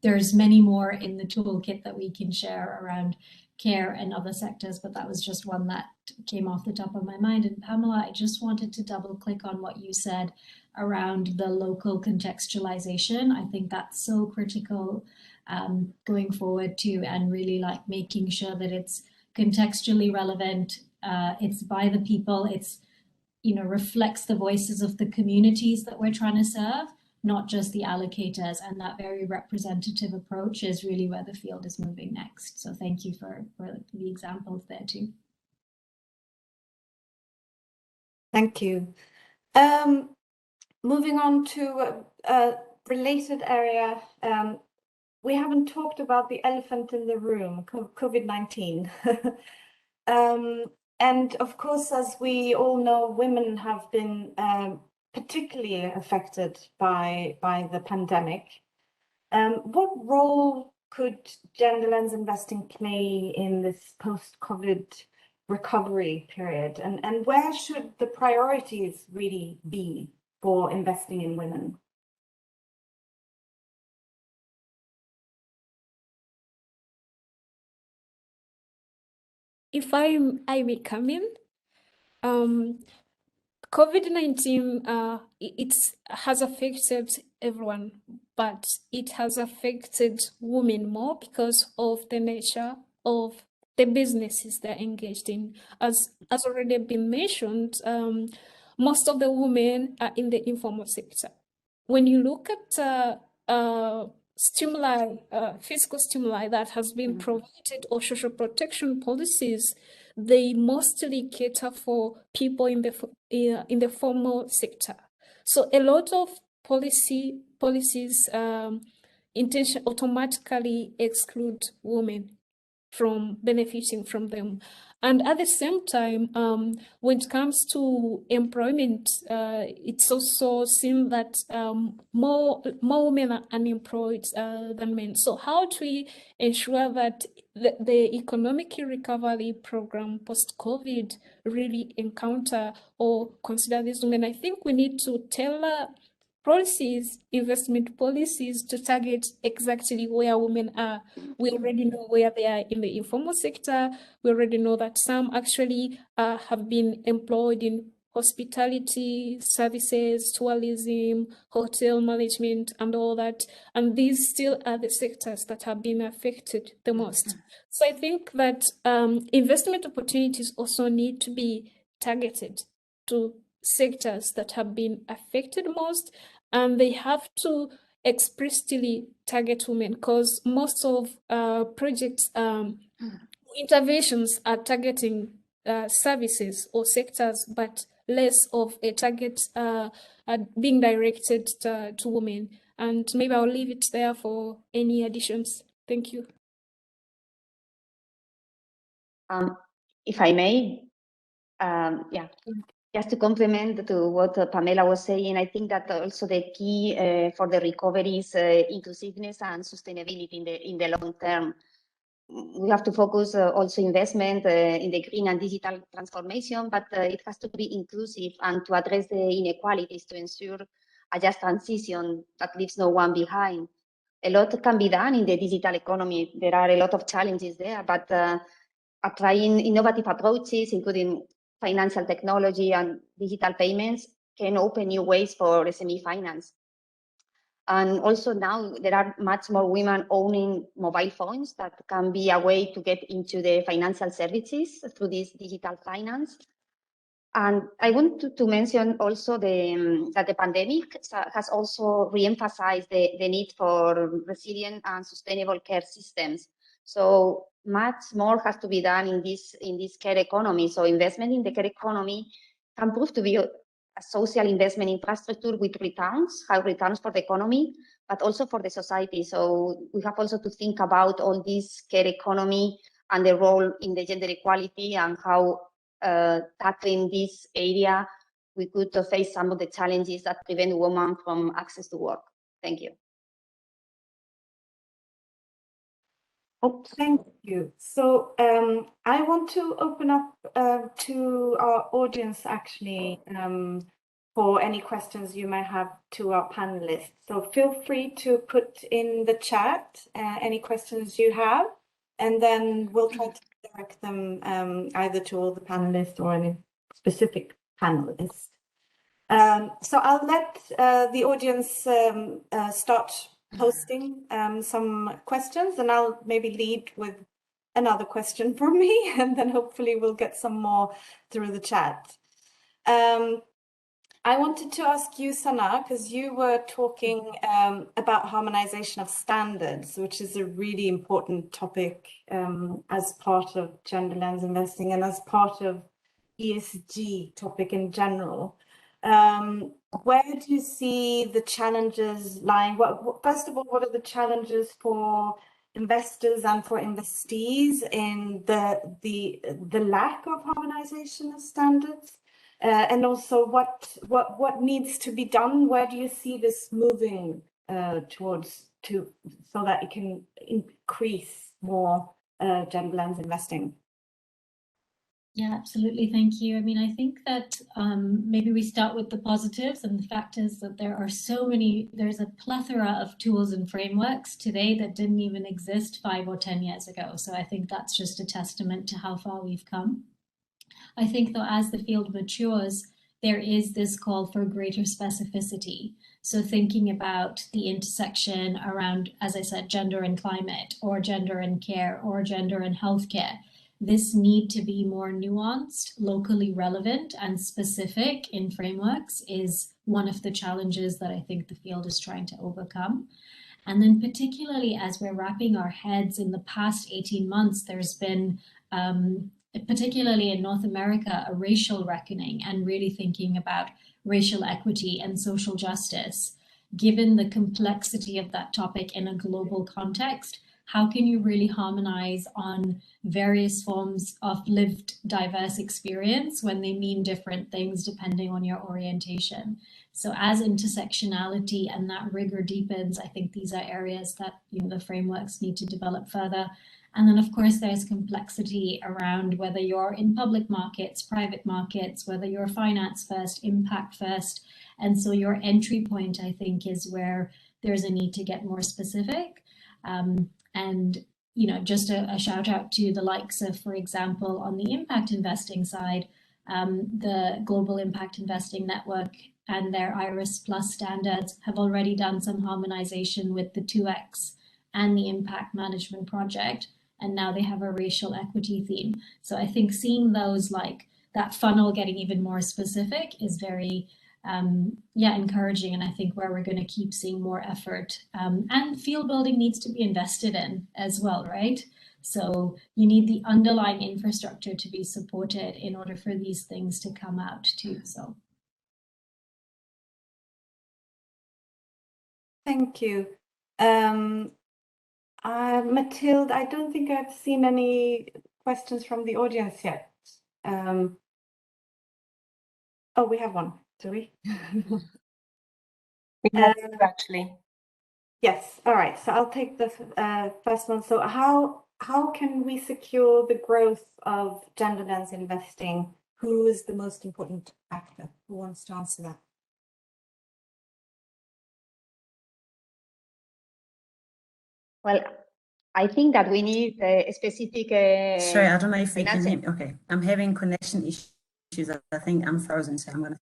there's many more in the toolkit that we can share around care and other sectors, but that was just one that came off the top of my mind. And Pamela, I just wanted to double click on what you said around the local contextualization. I think that's so critical going forward too, and really like making sure that it's contextually relevant, it's by the people, it's, you know, reflects the voices of the communities that we're trying to serve, not just the allocators. And that very representative approach is really where the field is moving next. So thank you for the examples there too. Thank you. Moving on to a related area, we haven't talked about the elephant in the room, COVID-19. And of course, as we all know, women have been particularly affected by the pandemic. What role could gender lens investing play in this post-COVID recovery period? And where should the priorities really be for investing in women? If I may come in, COVID-19, it has affected everyone, but it has affected women more because of the nature of the businesses they're engaged in. As already been mentioned, most of the women are in the informal sector. When you look at stimuli, fiscal stimuli that has been provided, or social protection policies, they mostly cater for people in the formal sector. So a lot of policies intention automatically exclude women from benefiting from them. And at the same time, when it comes to employment, it's also seen that more women are unemployed than men. So how do we ensure that the economic recovery program post-COVID really encounter or consider these women? I think we need to tailor policies, investment policies, to target exactly where women are. We already know where they are in the informal sector. We already know that some actually have been employed in hospitality services, tourism, hotel management, and all that. And these still are the sectors that have been affected the most. So I think that investment opportunities also need to be targeted to sectors that have been affected most, and they have to explicitly target women, because most of projects interventions are targeting services or sectors, but less of a target being directed to women. And maybe I'll leave it there for any additions. Thank you. If I may, Yeah, just to complement to what Pamela was saying, I think that also the key for the recovery is inclusiveness and sustainability in the long term. We have to focus also investment in the green and digital transformation, but it has to be inclusive and to address the inequalities to ensure a just transition that leaves no one behind. A lot can be done in the digital economy. There are a lot of challenges there, but applying innovative approaches, including financial technology and digital payments, can open new ways for SME finance. And also now there are much more women owning mobile phones that can be a way to get into the financial services through this digital finance. And I want to mention also that the pandemic has also re-emphasized the need for resilient and sustainable care systems. So much more has to be done in this care economy. So investment in the care economy can prove to be a social investment infrastructure with returns, high returns for the economy, but also for the society. So we have also to think about all this care economy and the role in the gender equality and how tackling this area, we could face some of the challenges that prevent women from access to work. Thank you. Oh, thank you. So I want to open up to our audience actually for any questions you might have to our panelists. So feel free to put in the chat any questions you have, and then we'll try to direct them either to all the panelists or any specific panelist. So I'll let the audience start posting some questions, and I'll maybe lead with another question for me, and then hopefully we'll get some more through the chat. I wanted to ask you, Sana, because you were talking about harmonization of standards, which is a really important topic as part of gender lens investing and as part of ESG topic in general. Where do you see the challenges lying? First of all, what are the challenges for investors and for investees in the lack of harmonization of standards? And also what needs to be done? Where do you see this moving towards so that it can increase more gender lens investing? Yeah, absolutely. Thank you. I mean, I think that maybe we start with the positives, and the fact is that there's a plethora of tools and frameworks today that didn't even exist 5 or 10 years ago. So I think that's just a testament to how far we've come. I think though, as the field matures, there is this call for greater specificity. So thinking about the intersection around, as I said, gender and climate, or gender and care, or gender and healthcare. This need to be more nuanced, locally relevant, and specific in frameworks is one of the challenges that I think the field is trying to overcome. And then particularly as we're wrapping our heads in the past 18 months, there's been, particularly in North America, a racial reckoning and really thinking about racial equity and social justice. Given the complexity of that topic in a global context, how can you really harmonize on various forms of lived diverse experience when they mean different things depending on your orientation? So as intersectionality and that rigor deepens, I think these are areas that the frameworks need to develop further. And then of course there's complexity around whether you're in public markets, private markets, whether you're finance first, impact first. And so your entry point, I think, is where there's a need to get more specific. And just a shout out to the likes of, for example, on the impact investing side, the Global Impact Investing Network and their IRIS Plus standards have already done some harmonization with the 2X and the Impact Management Project. And now they have a racial equity theme. So I think seeing those, like that funnel getting even more specific, is very encouraging, and I think where we're going to keep seeing more effort. And field building needs to be invested in as well, right? So you need the underlying infrastructure to be supported in order for these things to come out too. So thank you. Mathilde, I don't think I've seen any questions from the audience yet. Oh, we have one, do we? We have two, actually. Yes, all right. So I'll take the first one. So how can we secure the growth of gender lens investing? Who is the most important actor? Who wants to answer that? Well, I think that we need a specific. Sorry, I don't know if you can financial- hear me. Okay, I'm having connection issues. I think I'm frozen, so I'm gonna.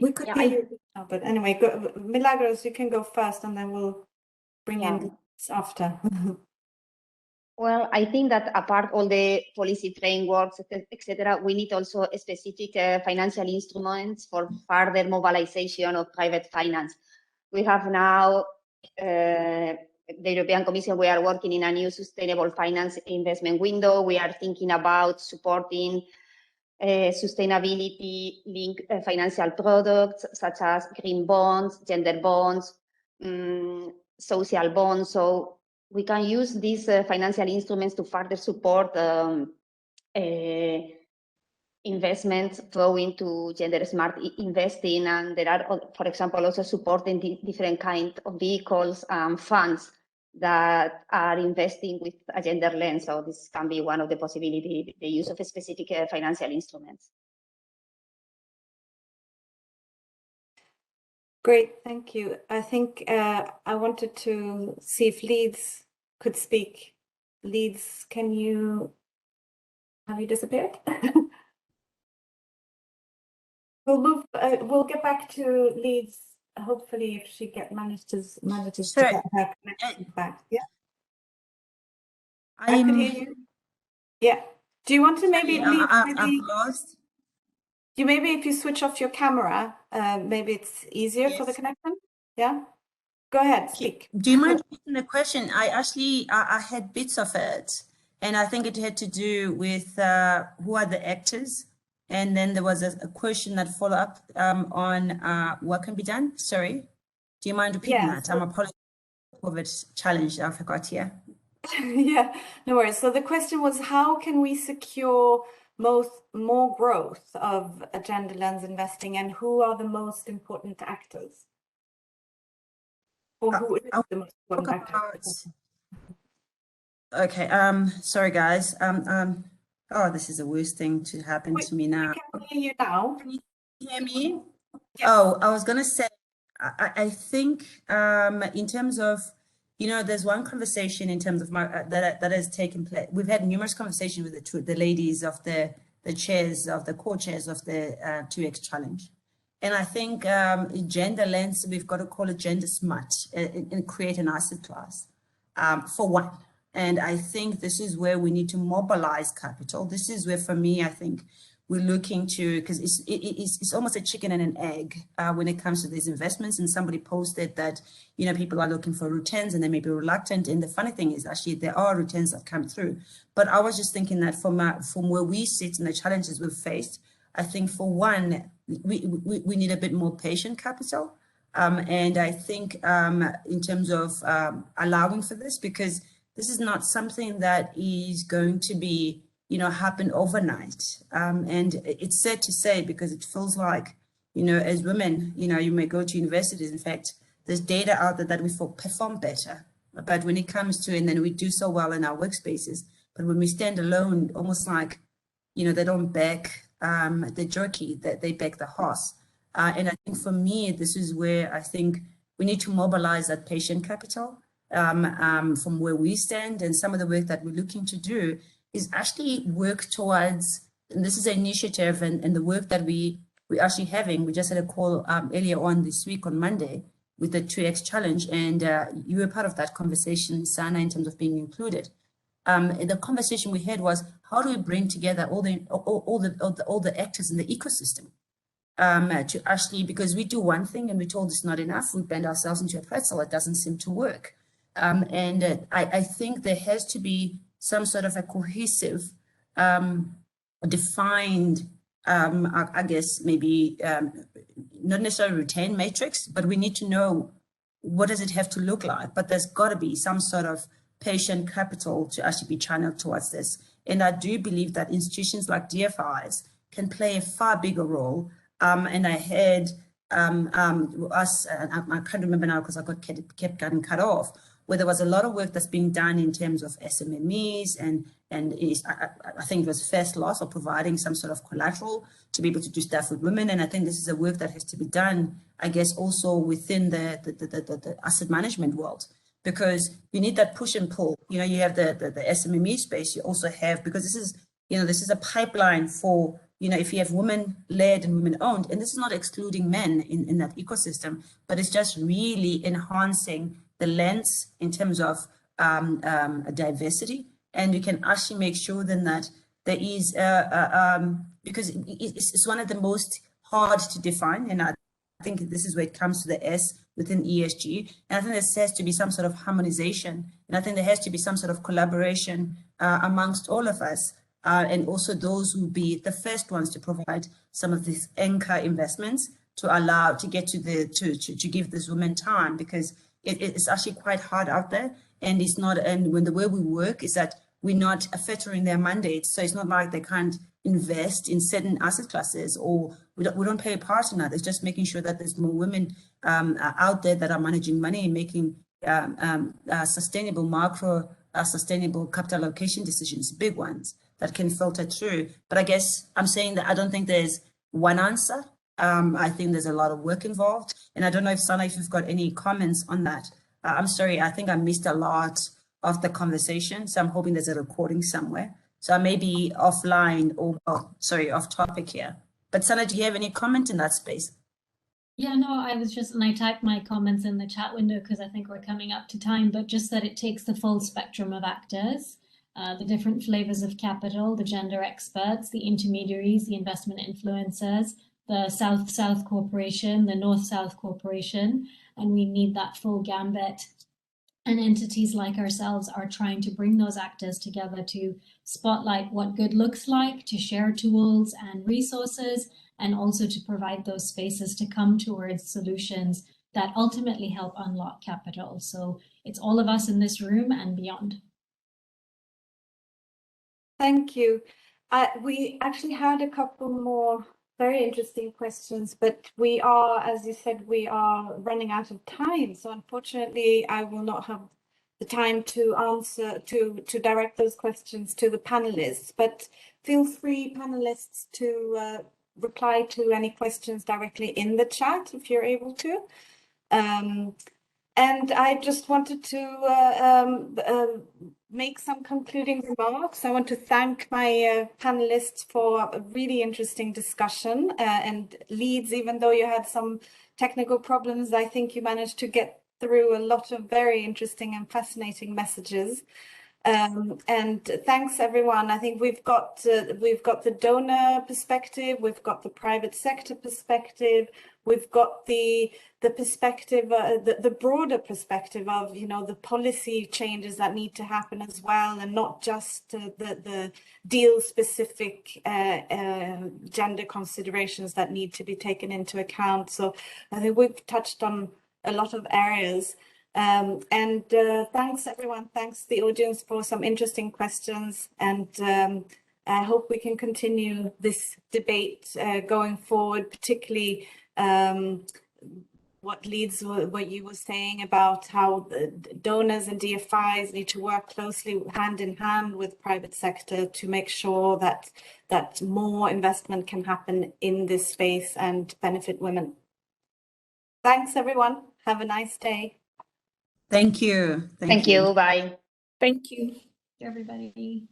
We could Yeah, hear you, but anyway, Milagros, you can go first, and then we'll bring in this after. Well, I think that apart all the policy frameworks, etc., we need also a specific financial instruments for further mobilization of private finance. We have now the European Commission. We are working in a new sustainable finance investment window. We are thinking about supporting sustainability linked financial products such as green bonds, gender bonds, social bonds. So we can use these financial instruments to further support investments flowing to gender smart investing. And there are, for example, also supporting different kinds of vehicles and funds that are investing with a gender lens. So this can be one of the possibilities, the use of specific financial instruments. Great, thank you. I think I wanted to see if Leeds could speak. Leeds, have you disappeared? We'll get back to Leeds, hopefully if she manages to get her connection back. Yeah, I could hear you. Yeah. Do you want to maybe leave? I've lost. Maybe if you switch off your camera, maybe it's easier for the connection. Yeah. Go ahead, speak. Do you mind repeating the question? I had bits of it, and I think it had to do with who are the actors, and then there was a question that followed up on what can be done. Sorry, do you mind repeating that? I'm apologizing for the challenge I forgot here. Yeah, no worries. So the question was, how can we secure more growth of gender lens investing, and who are the most important actors? Or who is the most important actor? Okay, sorry guys. Oh, this is the worst thing to happen to me now. We can hear you now. Can you hear me? Yeah. Oh, I was gonna say, I think in terms of, there's one conversation in terms of that has taken place. We've had numerous conversations with the ladies of the chairs of the co-chairs of the 2X challenge. And I think gender lens, we've got to call it gender smart and create an asset class for one. And I think this is where we need to mobilize capital. This is where, for me, I think we're looking to, because it's almost a chicken and an egg when it comes to these investments. And somebody posted that, people are looking for returns and they may be reluctant. And the funny thing is, actually, there are returns that come through. But I was just thinking that from where we sit and the challenges we've faced, I think for one, we need a bit more patient capital. And I think in terms of allowing for this, because this is not something that is going to be, happen overnight. And it's sad to say, because it feels like, as women, you may go to universities. In fact, there's data out there that we perform better. But when it comes to, and then we do so well in our workspaces, but when we stand alone, almost like, they don't back the jockey, that they back the horse. And I think for me, this is where I think we need to mobilize that patient capital from where we stand. And some of the work that we're looking to do is actually work towards, and this is an initiative and the work that we're actually having. We just had a call earlier on this week on Monday with the 2X challenge, and you were part of that conversation, Sana, in terms of being included. The conversation we had was, how do we bring together all the actors in the ecosystem to actually, because we do one thing and we're told it's not enough, we bend ourselves into a pretzel, it doesn't seem to work. I think there has to be some sort of a cohesive, defined, I guess maybe not necessarily retain matrix, but we need to know what does it have to look like. But there's got to be some sort of patient capital to actually be channeled towards this. And I do believe that institutions like DFIs can play a far bigger role. And I heard us, I can't remember now because I kept getting cut off, where there was a lot of work that's being done in terms of SMMEs and I think it was first loss or providing some sort of collateral to be able to do stuff with women. And I think this is a work that has to be done, I guess, also within the asset management world, because you need that push and pull. You know, you have the SMME space, you also have, because this is, you know, this is a pipeline for, you know, if you have women-led and women-owned, and this is not excluding men in that ecosystem, but it's just really enhancing the lens in terms of diversity. And you can actually make sure then that there is, because it's one of the most hard to define, and I think this is where it comes to the S within ESG. And I think there has to be some sort of harmonization, and I think there has to be some sort of collaboration amongst all of us. And also those who will be the first ones to provide some of these anchor investments to allow to get to the to give this women time, because it's actually quite hard out there, and it's not. And when the way we work is that we're not fettering their mandates, so it's not like they can't invest in certain asset classes, or we don't play a part in that. It's just making sure that there's more women out there that are managing money and making sustainable sustainable capital allocation decisions, big ones that can filter through. But I guess I'm saying that I don't think there's one answer. I think there's a lot of work involved. And I don't know if Sana, if you've got any comments on that. I'm sorry, I think I missed a lot of the conversation. So I'm hoping there's a recording somewhere. So I may be offline or, off topic here. But Sana, do you have any comment in that space? Yeah, no, and I typed my comments in the chat window because I think we're coming up to time, but just that it takes the full spectrum of actors, the different flavors of capital, the gender experts, the intermediaries, the investment influencers, the South-South Corporation, the North-South Corporation, and we need that full gambit. And entities like ourselves are trying to bring those actors together to spotlight what good looks like, to share tools and resources, and also to provide those spaces to come towards solutions that ultimately help unlock capital. So it's all of us in this room and beyond. Thank you. We actually had a couple more very interesting questions, but we are, as you said, we are running out of time. So unfortunately, I will not have the time to answer, to direct those questions to the panelists, but feel free, panelists, to reply to any questions directly in the chat if you're able to. And I just wanted to make some concluding remarks. I want to thank my panelists for a really interesting discussion and Leeds, even though you had some technical problems, I think you managed to get through a lot of very interesting and fascinating messages. And thanks everyone. I think we've got the donor perspective, we've got the private sector perspective, we've got the perspective, the broader perspective of, you know, the policy changes that need to happen as well, and not just the deal specific gender considerations that need to be taken into account. So I think we've touched on a lot of areas. Thanks everyone, thanks the audience for some interesting questions, and I hope we can continue this debate going forward, particularly what you were saying about how the donors and DFIs need to work closely hand in hand with private sector to make sure that more investment can happen in this space and benefit women. Thanks everyone, have a nice day. Thank you. Thank you. Bye. Thank you. Everybody.